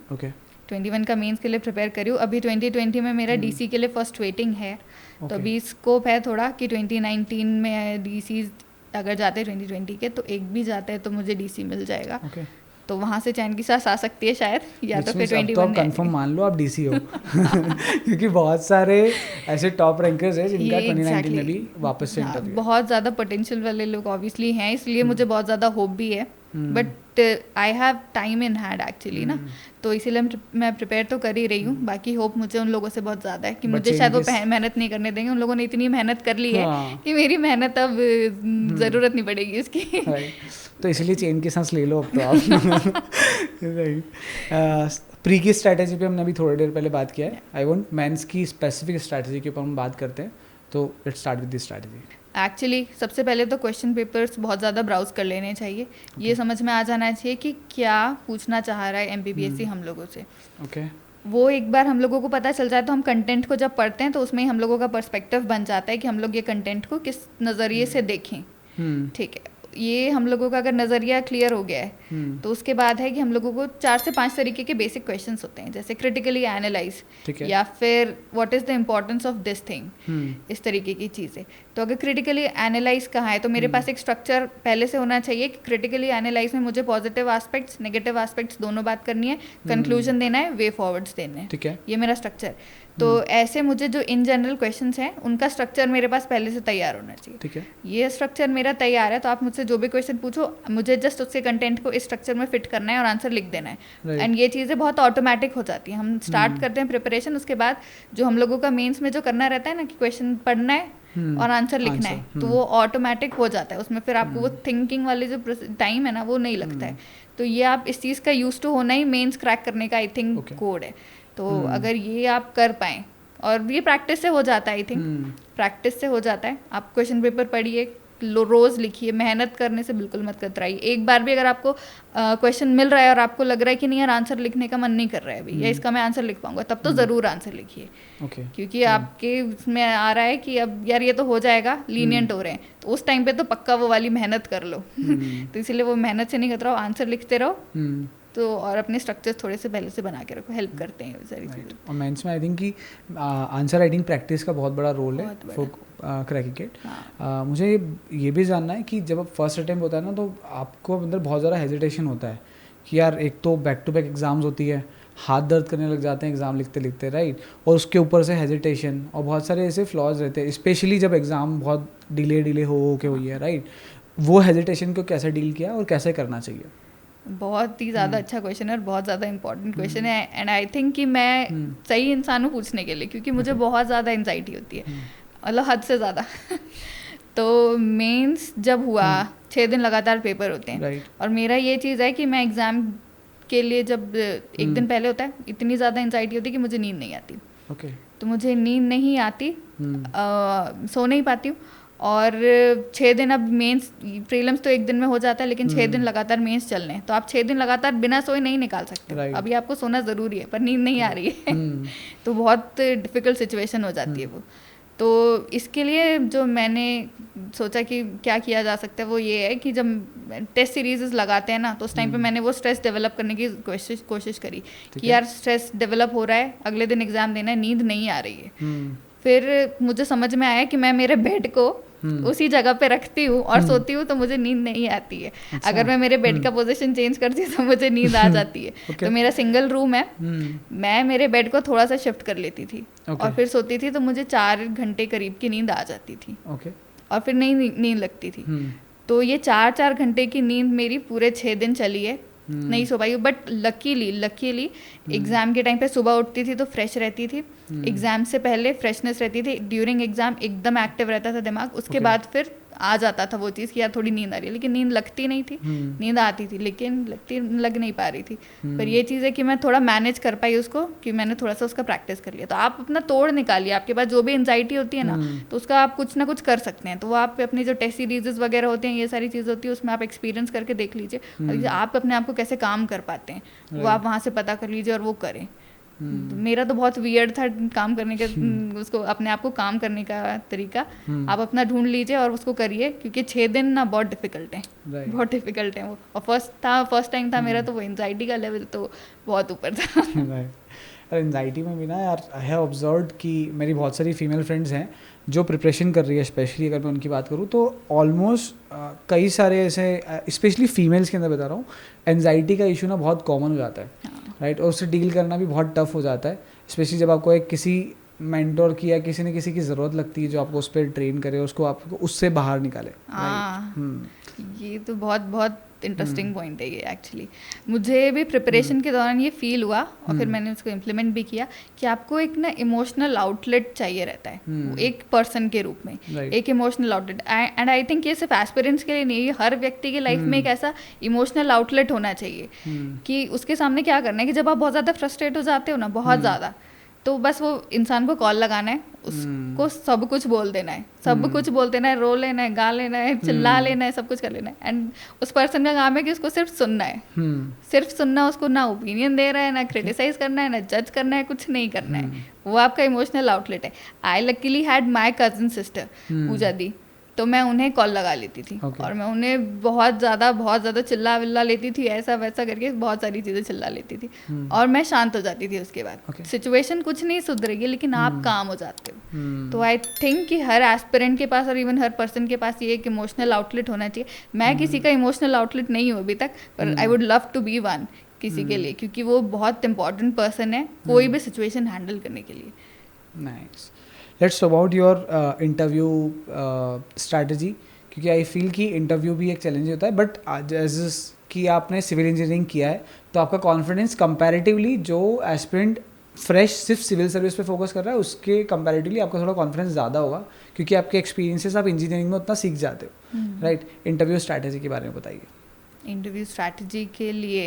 21 का मेंस के लिए प्रिपेयर कर रही हूँ। अभी 2020 में मेरा डीसी के लिए फर्स्ट वेटिंग है। तो अभी स्कोप है थोड़ा कि 2019 में डीसी अगर जाते हैं 2020 के, तो एक भी जाता है तो मुझे डीसी मिल जाएगा। तो वहाँ से चैन की सांस आ सकती है शायद, या तो फिर 21 तो कंफर्म मान लो आप डीसी हो। क्योंकि बहुत सारे ऐसे टॉप रैंकर्स हैं जिनका 2019 में भी वापस से इंटरव्यू। बहुत ज़्यादा पोटेंशियल वाले लोग ऑब्वियसली हैं, इसलिए मुझे बहुत ज़्यादा होप भी है, but I have time in hand actually ना, तो इसीलिए मैं प्रिपेयर तो कर ही रही हूँ। बाकी होप मुझे उन लोगों से बहुत ज़्यादा है कि मुझे शायद वो मेहनत नहीं करने देंगे। उन लोगों ने इतनी मेहनत कर ली है कि मेरी मेहनत अब ज़रूरत नहीं पड़ेगी उसकी। तो इसलिए चेन की सांस ले लो अब तो आप। प्री की स्ट्रैटेजी पे हमने अभी थोड़ी देर पहले बात किया है। आई वांट मेंस की स्पेसिफिक स्ट्रैटेजी के ऊपर हम बात करते हैं, तो let's start with this strategy. Actually सबसे पहले तो क्वेश्चन पेपर्स बहुत ज़्यादा ब्राउज कर लेने चाहिए। ये समझ में आ जाना चाहिए कि क्या पूछना चाह रहा है एमपीपीएससी हम लोगों से। वो एक बार हम लोगों को पता चल जाए तो हम कंटेंट को जब पढ़ते हैं तो उसमें ही हम लोगों का पर्सपेक्टिव बन जाता है कि हम लोग ये कंटेंट को किस नज़रिए से देखें। ठीक है, ये हम लोगों का अगर नज़रिया क्लियर हो गया है तो उसके बाद है कि हम लोगों को 4 से 5 तरीके के बेसिक क्वेश्चंस होते हैं, जैसे क्रिटिकली एनालाइज या फिर what is the importance of this thing, इस तरीके की चीज़ें। तो अगर क्रिटिकली एनालाइज कहाँ है तो मेरे पास एक स्ट्रक्चर पहले से होना चाहिए कि क्रिटिकली एनालाइज में मुझे पॉजिटिव एस्पेक्ट्स नेगेटिव एस्पेक्ट्स दोनों बात करनी है, कंक्लूजन देना है, वे फॉरवर्ड्स देने हैं। ठीक है, ये मेरा स्ट्रक्चर। तो ऐसे मुझे जो इन जनरल क्वेश्चंस हैं उनका स्ट्रक्चर मेरे पास पहले से तैयार होना चाहिए। ठीक है, ये स्ट्रक्चर मेरा तैयार है तो आप मुझसे जो भी क्वेश्चन पूछो, मुझे जस्ट उसके कंटेंट को इस स्ट्रक्चर में फिट करना है और आंसर लिख देना है। एंड ये चीज़ें बहुत ऑटोमेटिक हो जाती हैं। हम स्टार्ट करते हैं प्रिपरेशन, उसके बाद जो हम लोगों का मेंस में जो करना रहता है ना कि क्वेश्चन पढ़ना है और आंसर लिखना है, तो वो ऑटोमेटिक हो जाता है। उसमें फिर आपको वो थिंकिंग वाले जो टाइम है ना वो नहीं लगता है। तो ये आप इस चीज़ का यूज टू होना ही मेंस क्रैक करने का आई थिंक कोड है। तो अगर ये आप कर पाएँ, और ये प्रैक्टिस से हो जाता है, आई थिंक प्रैक्टिस से हो जाता है। आप क्वेश्चन पेपर पढ़िए, रोज़ लिखिए, मेहनत करने से बिल्कुल मत कतराइए। एक बार भी अगर आपको क्वेश्चन मिल रहा है और आपको लग रहा है कि नहीं यार आंसर लिखने का मन नहीं कर रहा है अभी, या इसका मैं आंसर लिख पाऊंगा, तब तो ज़रूर आंसर लिखिए। क्योंकि आपके उसमें आ रहा है कि अब यार ये तो हो जाएगा, लीनियंट हो रहे हैं, तो उस टाइम पे तो पक्का वो वाली मेहनत कर लो। तो इसीलिए वो मेहनत से नहीं कतराओ, आंसर लिखते रहो। तो और अपने स्ट्रक्चर्स थोड़े से पहले से बना के रखो, हेल्प करते हैं सारी चीज़ें। और मेंस में आई थिंक कि आंसर राइटिंग प्रैक्टिस का बहुत बड़ा रोल है फॉर क्रैकिंग इट। मुझे ये भी जानना है कि जब आप फर्स्ट अटेम्प्ट होता है ना, तो आपको अंदर बहुत ज़्यादा हेजिटेशन होता है कि यार एक तो बैक टू बैक एग्जाम्स होती है, हाथ दर्द करने लग जाते हैं एग्ज़ाम लिखते लिखते, राइट, और उसके ऊपर से हेजिटेशन और बहुत सारे ऐसे फ्लॉज रहते हैं, स्पेशली जब एग्ज़ाम बहुत डिले हो के हुई है, राइट। वो हेजिटेशन को कैसे डील किया और कैसे करना चाहिए? बहुत ही ज़्यादा अच्छा क्वेश्चन है और बहुत ज़्यादा इंपॉर्टेंट क्वेश्चन है। एंड आई थिंक कि मैं सही इंसान हूँ पूछने के लिए, क्योंकि मुझे बहुत ज़्यादा एंजाइटी होती है, मतलब हद से ज़्यादा। तो मेंस जब हुआ 6 दिन लगातार पेपर होते हैं, और मेरा ये चीज़ है कि मैं एग्ज़ाम के लिए जब एक दिन पहले होता है, इतनी ज़्यादा एंजाइटी होती है कि मुझे नींद नहीं आती। तो मुझे नींद नहीं आती, सो नहीं पाती हूँ। और 6 दिन, अब मेंस प्रीलिम्स तो एक दिन में हो जाता है, लेकिन 6 दिन लगातार मेंस चलने हैं, तो आप 6 दिन लगातार बिना सोए नहीं निकाल सकते। अभी आपको सोना ज़रूरी है, पर नींद नहीं आ रही है। तो बहुत डिफ़िकल्ट सिचुएशन हो जाती है वो। तो इसके लिए जो मैंने सोचा कि क्या किया जा सकता है वो ये है कि जब टेस्ट सीरीज़ लगाते हैं ना, तो उस टाइम पे मैंने वो स्ट्रेस डेवलप करने की कोशिश करी कि यार स्ट्रेस डेवलप हो रहा है, अगले दिन एग्ज़ाम देना है, नींद नहीं आ रही है। फिर मुझे समझ में आया कि मैं मेरे बेड को उसी जगह पे रखती हूँ और सोती हूँ, तो मुझे नींद नहीं आती है। अगर मैं मेरे बेड का पोजीशन चेंज करती हूँ तो मुझे नींद आ जाती है। तो मेरा सिंगल रूम है, मैं मेरे बेड को थोड़ा सा शिफ्ट कर लेती थी और फिर सोती थी, तो मुझे 4 घंटे करीब की नींद आ जाती थी और फिर नहीं नींद लगती थी। तो ये 4 घंटे की नींद मेरी पूरे 6 दिन चली है, नहीं सो पाई। बट लकीली एग्ज़ाम के टाइम पे सुबह उठती थी तो फ्रेश रहती थी, एग्ज़ाम से पहले फ्रेशनेस रहती थी, ड्यूरिंग एग्ज़ाम एकदम एक्टिव रहता था दिमाग, उसके बाद फिर आ जाता था वो चीज़ कि यार थोड़ी नींद आ रही है, लेकिन नींद लगती नहीं थी। नींद आती थी लेकिन लग नहीं पा रही थी। पर ये चीज़ है कि मैं थोड़ा मैनेज कर पाई उसको, कि मैंने थोड़ा सा उसका प्रैक्टिस कर लिया। तो आप अपना तोड़ निकालिए, आपके पास जो भी एंजाइटी होती है ना, तो उसका आप कुछ ना कुछ कर सकते हैं। तो वो आप अपनी जो टेस्ट सीरीजेस वगैरह होते हैं, ये सारी चीज़ होती है, उसमें आप एक्सपीरियंस करके देख लीजिए, और आप अपने आप को कैसे काम कर पाते हैं वो आप वहाँ से पता कर लीजिए और वो करें। तो मेरा तो बहुत वियर्ड था काम करने का, उसको अपने आप को काम करने का तरीका। आप अपना ढूंढ लीजिए और उसको करिए, क्योंकि 6 दिन ना बहुत डिफिकल्ट है, बहुत डिफिकल्ट है वो। और फर्स्ट टाइम था मेरा, तो वो एंजाइटी का लेवल तो बहुत ऊपर था। और एंजाइटी में भी ना यार, आई हैव ऑब्जर्व्ड कि मेरी बहुत सारी फीमेल फ्रेंड्स हैं जो प्रिपरेशन कर रही है, स्पेशली अगर मैं उनकी बात करूँ तो ऑलमोस्ट कई सारे ऐसे, स्पेशली फीमेल्स के अंदर बता रहा हूँ, एंजाइटी का इशू ना बहुत कॉमन हो जाता है, राइट। और उससे डील करना भी बहुत टफ हो जाता है, स्पेशली जब आपको एक किसी मेंटोर की या किसी न किसी की ज़रूरत लगती है जो आपको उस पर ट्रेन करे, उसको आपको उससे बाहर निकाले। ये तो बहुत बहुत इंटरेस्टिंग पॉइंट है ये एक्चुअली। मुझे भी प्रिपरेशन के दौरान ये फील हुआ, और फिर मैंने उसको इम्प्लीमेंट भी किया, कि आपको एक ना इमोशनल आउटलेट चाहिए रहता है, एक पर्सन के रूप में, एक emotional outlet. And I think ये सिर्फ एस्पिरेंट्स के लिए नहीं, ये हर व्यक्ति की लाइफ में एक ऐसा इमोशनल आउटलेट होना चाहिए कि उसके सामने क्या करना है, कि जब आप बहुत ज़्यादा फ्रस्ट्रेट हो जाते हो ना, बहुत ज़्यादा, तो बस वो इंसान को कॉल लगाना है, उसको सब कुछ बोल देना है, सब कुछ बोल देना है, रो लेना है, गा लेना है, चिल्ला लेना है, सब कुछ कर लेना है। एंड उस पर्सन का काम है कि उसको सिर्फ सुनना है, सिर्फ सुनना, उसको ना ओपिनियन दे रहा है, ना क्रिटिसाइज करना है, ना जज करना है, कुछ नहीं करना है। वो आपका इमोशनल आउटलेट है। I luckily had my cousin sister Puja di, तो मैं उन्हें कॉल लगा लेती थी, और मैं उन्हें बहुत ज़्यादा चिल्ला विल्ला लेती थी, ऐसा वैसा करके बहुत सारी चीज़ें चिल्ला लेती थी, और मैं शांत हो जाती थी उसके बाद। सिचुएशन कुछ नहीं सुधरेगी, लेकिन आप काम हो जाते हो। तो आई थिंक कि हर एस्पिरेंट के पास और इवन हर पर्सन के पास ये एक इमोशनल आउटलेट होना चाहिए। मैं किसी का इमोशनल आउटलेट नहीं हूँ अभी तक, पर I would love to be one किसी के लिए, क्योंकि वो बहुत इंपॉर्टेंट पर्सन है कोई भी सिचुएशन हैंडल करने के लिए। Nice. Let's talk about your interview strategy, क्योंकि आई फील कि इंटरव्यू भी एक चैलेंज होता है, बट जैसे कि आपने सिविल इंजीनियरिंग किया है, तो आपका कॉन्फिडेंस कंपैरेटिवली जो एस्पिरेंट फ्रेश सिर्फ सिविल सर्विस पे फोकस कर रहा है उसके कंपैरेटिवली आपका थोड़ा कॉन्फिडेंस ज़्यादा होगा, क्योंकि आपके एक्सपीरियंसेस आप इंजीनियरिंग में उतना सीख जाते हो, राइट। इंटरव्यू स्ट्रैटेजी के बारे में बताइए। इंटरव्यू स्ट्रैटेजी के लिए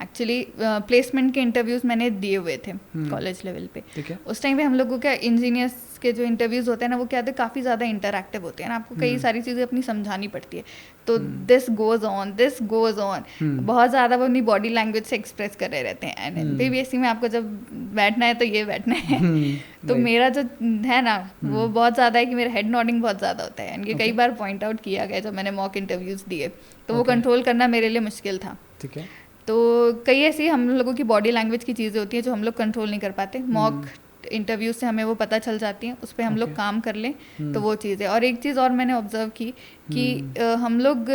एक्चुअली प्लेसमेंट के इंटरव्यूज़ मैंने दिए हुए थे कॉलेज लेवल पे। उस टाइम पे हम लोगों का इंजीनियर्स के जो इंटरव्यूज़ होते हैं ना, वो क्या होते हैं, काफ़ी ज़्यादा इंटरैक्टिव होते हैं ना, आपको कई सारी चीज़ें अपनी समझानी पड़ती है। तो दिस गोज़ ऑन, बहुत ज़्यादा वो अपनी बॉडी लैंग्वेज से एक्सप्रेस कर रहे रहते हैं। एंड बीबीएससी में आपको जब बैठना है तो ये बैठना है। तो मेरा जो है ना, वो बहुत ज़्यादा है कि मेरा हेड नॉडिंग बहुत ज़्यादा होता है, एंड ये कई बार पॉइंट आउट किया गया जब मैंने मॉक इंटरव्यूज़ दिए, तो वो कंट्रोल करना मेरे लिए मुश्किल था। ठीक है। तो कई ऐसी हम लोगों की बॉडी लैंग्वेज की चीज़ें होती हैं जो हम लोग कंट्रोल नहीं कर पाते। मॉक इंटरव्यू से हमें वो पता चल जाती हैं, उस पर हम लोग काम कर लें तो वो चीज़ है। और एक चीज़ और मैंने ऑब्जर्व की कि हम लोग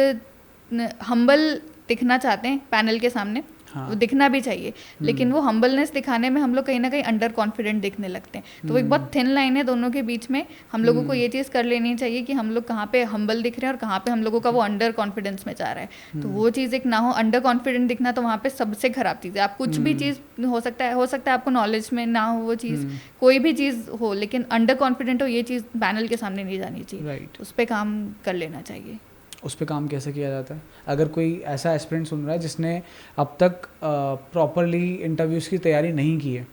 हम्बल दिखना चाहते हैं पैनल के सामने, वो दिखना भी चाहिए, लेकिन वो हम्बलनेस दिखाने में हम लोग कहीं ना कहीं अंडर कॉन्फिडेंट दिखने लगते हैं। तो वो एक बहुत थिन लाइन है दोनों के बीच में। हम लोगों को ये चीज़ कर लेनी चाहिए कि हम लोग कहाँ पे हम्बल दिख रहे हैं और कहाँ पे हम लोगों का वो अंडर कॉन्फिडेंस में जा रहा है। तो वो चीज़ एक ना हो, अंडर कॉन्फिडेंट दिखना तो वहाँ पे सबसे खराब चीज़ है। आप कुछ भी चीज़ हो सकता है आपको नॉलेज में ना हो वो चीज़, कोई भी चीज़ हो, लेकिन अंडर कॉन्फिडेंट हो, ये चीज़ पैनल के सामने नहीं जानी चाहिए। राइट। उस पर काम कर लेना चाहिए। उस पर काम कैसे किया जाता है? अगर कोई ऐसा एस्पिरेंट सुन रहा है जिसने अब तक प्रॉपरली इंटरव्यूज़ की तैयारी नहीं की है,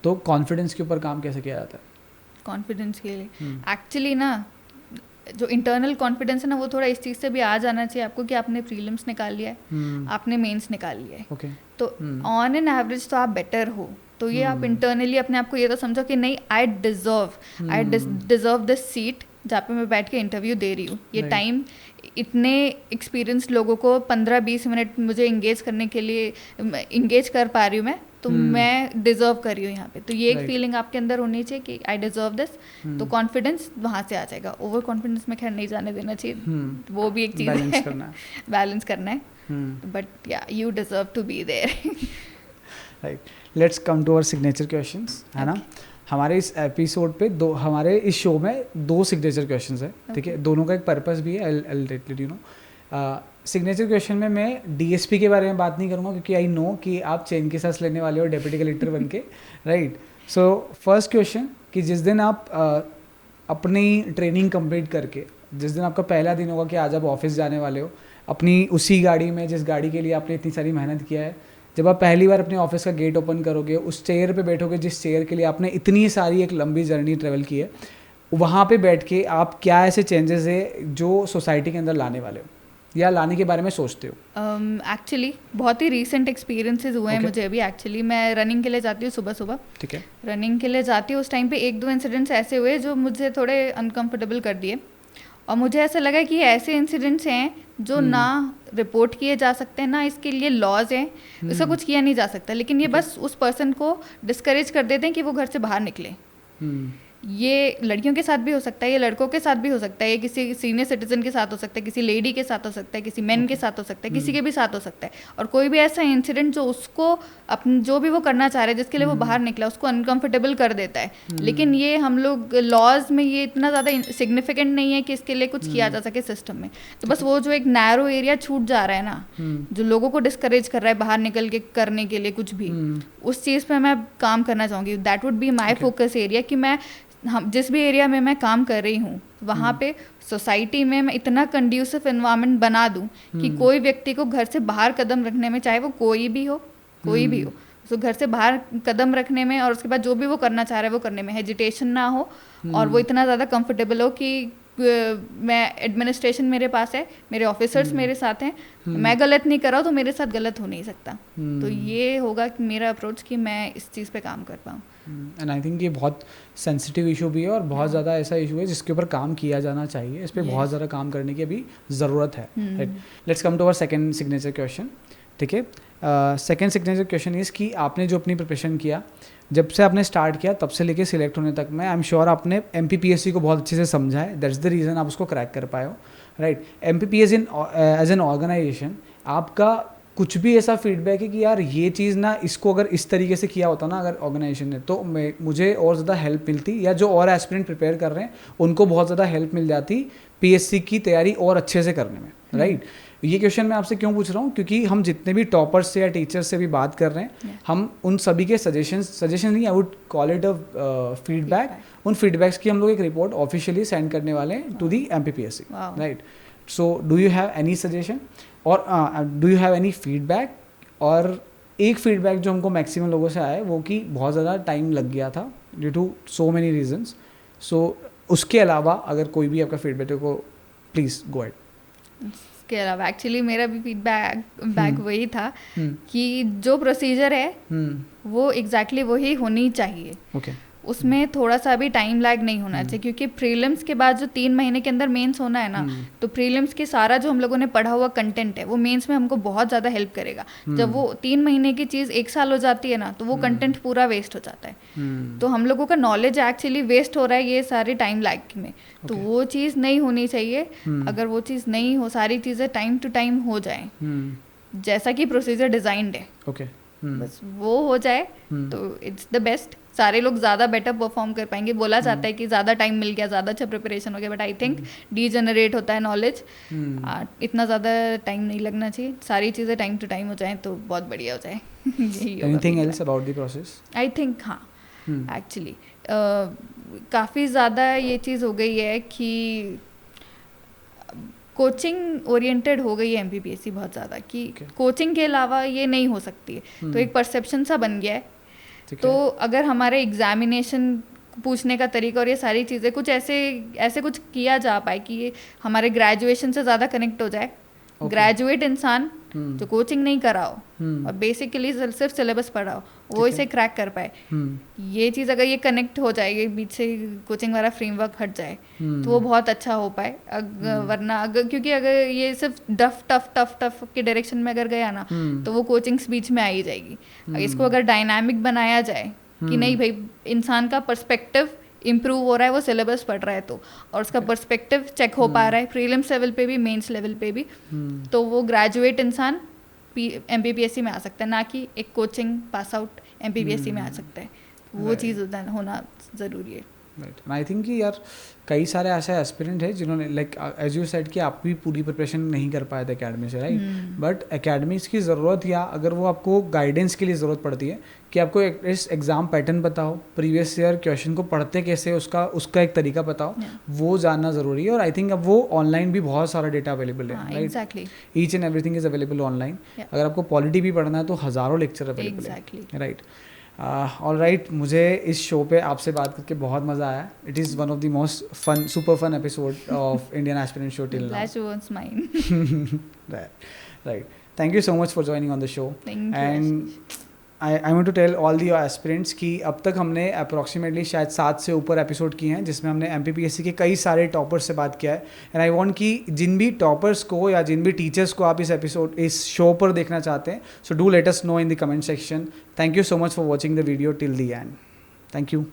तो कॉन्फिडेंस के ऊपर काम कैसे किया जाता है? कॉन्फिडेंस के लिए एक्चुअली ना, जो इंटरनल कॉन्फिडेंस है ना, वो थोड़ा इस चीज़ से भी आ जाना चाहिए आपको कि आपने प्रीलिम्स निकाल लिया है, आपने मेंस निकाल लिया है। okay. तो ऑन एन एवरेज तो आप बेटर हो। तो ये आप इंटरनली अपने आप को ये तो समझो कि नहीं, आई डिज़र्व दिस सीट जहाँ पे मैं बैठ के इंटरव्यू दे रही हूँ। ये टाइम इतने एक्सपीरियंस लोगों को 15-20 मिनट मुझे इंगेज करने के लिए इंगेज कर पा रही हूँ मैं, तो मैं डिज़र्व कर रही हूँ यहाँ पे। तो ये एक फीलिंग आपके अंदर होनी चाहिए कि आई डिज़र्व दिस, तो कॉन्फिडेंस वहाँ से आ जाएगा। ओवर कॉन्फिडेंस में खैर नहीं जाने देना चाहिए, वो भी एक चीज़ है, बैलेंस करना है। बट या you deserve to be there. Right, let's come to our signature questions, है ना। हमारे इस एपिसोड पे हमारे इस शो में 2 सिग्नेचर क्वेश्चंस है, ठीक है। दोनों का एक पर्पस भी है, I let you know. Signature question में मैं डीएसपी के बारे में बात नहीं करूँगा, क्योंकि आई नो कि आप चैन की सांस लेने वाले हो डेप्यूटी कलेक्टर बन के, राइट। सो फर्स्ट क्वेश्चन कि जिस दिन आप अपनी ट्रेनिंग कंप्लीट करके जिस दिन आपका पहला दिन होगा कि आज आप ऑफिस जाने वाले हो, अपनी उसी गाड़ी में जिस गाड़ी के लिए आपने इतनी सारी मेहनत किया है, जब आप पहली बार अपने ऑफिस का गेट ओपन करोगे, उस चेयर पे बैठोगे जिस चेयर के लिए आपने इतनी सारी एक लंबी जर्नी ट्रेवल की है, वहाँ पे बैठ के आप क्या ऐसे चेंजेस है जो सोसाइटी के अंदर लाने वाले हो या लाने के बारे में सोचते हो? एक्चुअली बहुत ही रीसेंट एक्सपीरियंसेस हुए हैं मुझे अभी। एक्चुअली मैं रनिंग के लिए जाती हूँ सुबह सुबह, ठीक है, रनिंग के लिए जाती हूँ। उस टाइम पे एक दो इंसिडेंट्स ऐसे हुए जो मुझे थोड़े अनकंफर्टेबल कर दिए, और मुझे ऐसा लगा कि ये ऐसे इंसिडेंट्स हैं जो ना रिपोर्ट किए जा सकते हैं, ना इसके लिए लॉज हैं, इसका कुछ किया नहीं जा सकता, लेकिन ये बस उस पर्सन को डिस्करेज कर देते हैं कि वो घर से बाहर निकले। ये लड़कियों के साथ भी हो सकता है, ये लड़कों के साथ भी हो सकता है, ये किसी सीनियर सिटीजन के साथ हो सकता है, किसी लेडी के साथ हो सकता है, किसी मैन के साथ हो सकता है, किसी के भी साथ हो सकता है। और कोई भी ऐसा इंसिडेंट जो उसको अपन जो भी वो करना चाह रहे हैं, जिसके लिए वो बाहर निकला, उसको अनकंफर्टेबल कर देता है। लेकिन ये हम लोग लॉज में ये इतना ज़्यादा सिग्निफिकेंट नहीं है कि इसके लिए कुछ किया जा सके सिस्टम में। तो बस वो जो एक नैरो एरिया छूट जा रहा है ना, जो लोगों को डिस्करेज कर रहा है बाहर निकल के करने के लिए कुछ भी, उस चीज़ पे मैं काम करना चाहूँगी। That would be my focus area, कि मैं हम जिस भी एरिया में मैं काम कर रही हूँ वहाँ पे सोसाइटी में मैं इतना कंड्यूसिव एनवायरनमेंट बना दूँ कि कोई व्यक्ति को घर से बाहर कदम रखने में, चाहे वो कोई भी हो तो घर से बाहर कदम रखने में और उसके बाद जो भी वो करना चाह रहा है वो करने में हेजिटेशन ना हो, और वो इतना ज़्यादा कंफर्टेबल हो कि मैं एडमिनिस्ट्रेशन मेरे पास है, मेरे ऑफिसर्स मेरे साथ हैं, मैं गलत नहीं कर रहा हूँ तो मेरे साथ गलत हो नहीं सकता। तो ये होगा कि मेरा अप्रोच कि मैं इस चीज़ पे काम कर पाऊँ। एंड आई थिंक ये बहुत सेंसिटिव इशू भी है और बहुत ज़्यादा ऐसा इशू है जिसके ऊपर काम किया जाना चाहिए। इस पर बहुत ज़्यादा काम करने की अभी ज़रूरत है। Let's come to our second signature question. ठीक है, सेकंड सिग्नेचर क्वेश्चन इज़ कि आपने जो अपनी प्रिपरेशन किया, जब से आपने स्टार्ट किया तब से लेके सिलेक्ट होने तक में, आई एम श्योर आपने MPPSC को बहुत अच्छे से समझा है। दैट्स द रीज़न आप उसको क्रैक कर पाए हो, right. MPPSC as an organisation, आपका कुछ भी ऐसा फीडबैक है कि यार ये चीज़ ना, इसको अगर इस तरीके से किया होता ना अगर ऑर्गेनाइजेशन ने, तो मुझे और ज़्यादा हेल्प मिलती, या जो और एस्पिरेंट प्रिपेयर कर रहे हैं उनको बहुत ज़्यादा हेल्प मिल जाती PSC की तैयारी और अच्छे से करने में, राइट। ये क्वेश्चन मैं आपसे क्यों पूछ रहा हूँ, क्योंकि हम जितने भी टॉपर्स से या टीचर्स से भी बात कर रहे हैं, हम उन सभी के सजेशन नहीं, I would call it a feedback, उन फीडबैक्स की हम लोग एक रिपोर्ट ऑफिशियली सेंड करने वाले हैं टू दी MPPSC, राइट। So do you have any suggestion और do you have any feedback? और एक फीडबैक जो हमको मैक्सिमम लोगों से आया है वो कि बहुत ज़्यादा टाइम लग गया था due to so many reasons. So उसके अलावा अगर कोई भी आपका फीडबैक हो, प्लीज़ गो अहेड। इसके अलावा एक्चुअली मेरा भी फीडबैक वही था कि जो प्रोसीजर है वो एग्जैक्टली वही होनी चाहिए। ओके, उसमें थोड़ा सा भी टाइम लैग नहीं होना चाहिए, क्योंकि प्रीलिम्स के बाद जो 3 महीने के अंदर मेंस होना है ना, तो प्रीलिम्स के सारा जो हम लोगों ने पढ़ा हुआ कंटेंट है वो मेंस में हमको बहुत ज़्यादा हेल्प करेगा। जब वो 3 महीने की चीज़ 1 साल हो जाती है ना, तो वो कंटेंट पूरा वेस्ट हो जाता है। तो हम लोगों का नॉलेज एक्चुअली वेस्ट हो रहा है ये सारे टाइम लैग में। तो वो चीज़ नहीं होनी चाहिए। अगर वो चीज़ नहीं हो, सारी चीज़ें टाइम टू टाइम हो जाए जैसा कि प्रोसीजर डिजाइंड है, ओके, बस वो हो जाए तो इट्स द बेस्ट। सारे लोग ज़्यादा बेटर परफॉर्म कर पाएंगे। बोला जाता है कि ज़्यादा टाइम मिल गया, ज़्यादा अच्छा प्रिपरेशन हो गया, बट आई थिंक डीजनरेट होता है नॉलेज। इतना ज़्यादा टाइम नहीं लगना चाहिए, सारी चीज़ें टाइम टू टाइम हो जाएं तो बहुत बढ़िया हो जाए। Anything else about the process? I think हाँ, एक्चुअली काफ़ी ज़्यादा ये चीज़ हो गई है कि कोचिंग ओरिएंटेड हो गई है MPPSC बहुत ज़्यादा, कि कोचिंग के अलावा ये नहीं हो सकती है। तो एक परसेप्शन सा बन गया है। तो अगर हमारे एग्जामिनेशन पूछने का तरीका और ये सारी चीज़ें कुछ ऐसे कुछ किया जा पाए कि ये हमारे ग्रेजुएशन से ज़्यादा कनेक्ट हो जाए। ग्रेजुएट इंसान जो कोचिंग नहीं करा हो और बेसिकली सिर्फ सिलेबस पढ़ा हो, वो इसे क्रैक कर पाए। ये चीज़ अगर ये कनेक्ट हो जाएगी, बीच से कोचिंग वाला फ्रेमवर्क हट जाए, तो वो बहुत अच्छा हो पाए। वरना क्योंकि अगर ये सिर्फ टफ के डायरेक्शन में अगर गया ना, तो वो कोचिंग्स बीच में आ ही जाएगी। इसको अगर डायनामिक बनाया जाए कि नहीं भाई, इंसान का पर्सपेक्टिव इम्प्रूव हो रहा है, वो सिलेबस पढ़ रहा है तो, और उसका पर्सपेक्टिव चेक हो पा रहा है प्रीलिम्स लेवल पे भी, मेंस लेवल पे भी, तो वो ग्रेजुएट इंसान MPPSC में आ सकता है, ना कि एक कोचिंग पास आउट MPPSC में आ सकता है। वो चीज़ होना ज़रूरी है। राइट एंड आई थिंक कि यार कई सारे ऐसे एस्पिरेंट हैं जिन्होंने लाइक एज यू सेड कि आप भी पूरी प्रिपरेशन नहीं कर पाए थे एकेडमी से, राइट, बट एकेडमीज की ज़रूरत या अगर वो आपको गाइडेंस के लिए ज़रूरत पड़ती है कि आपको इस एग्ज़ाम पैटर्न पता हो, प्रीवियस ईयर क्वेश्चन को पढ़ते कैसे उसका एक तरीका पता हो, वो जानना ज़रूरी है। और आई थिंक अब वो ऑनलाइन भी बहुत सारा डेटा अवेलेबल है, right, each and everything is available online. अगर आपको पॉलिटी भी पढ़ना है तो हज़ारों लेक्चर अवेलेबल है, राइट। ऑल राइट, मुझे इस शो पे आपसे बात करके बहुत मज़ा आया। It is one of the most fun, super fun episode of Indian aspirant show till now. Right, thank you so much for joining on the show. And I want to tell all the aspirants कि अब तक हमने approximately शायद 7 से ऊपर episode किए हैं जिसमें हमने MPPSC के कई सारे टॉपर्स से बात किया है। एंड आई वांट कि जिन भी टॉपर्स को या जिन भी टीचर्स को आप इस शो पर देखना चाहते हैं, so do let us know in the comment section. Thank you so much for watching the video till the end. Thank you.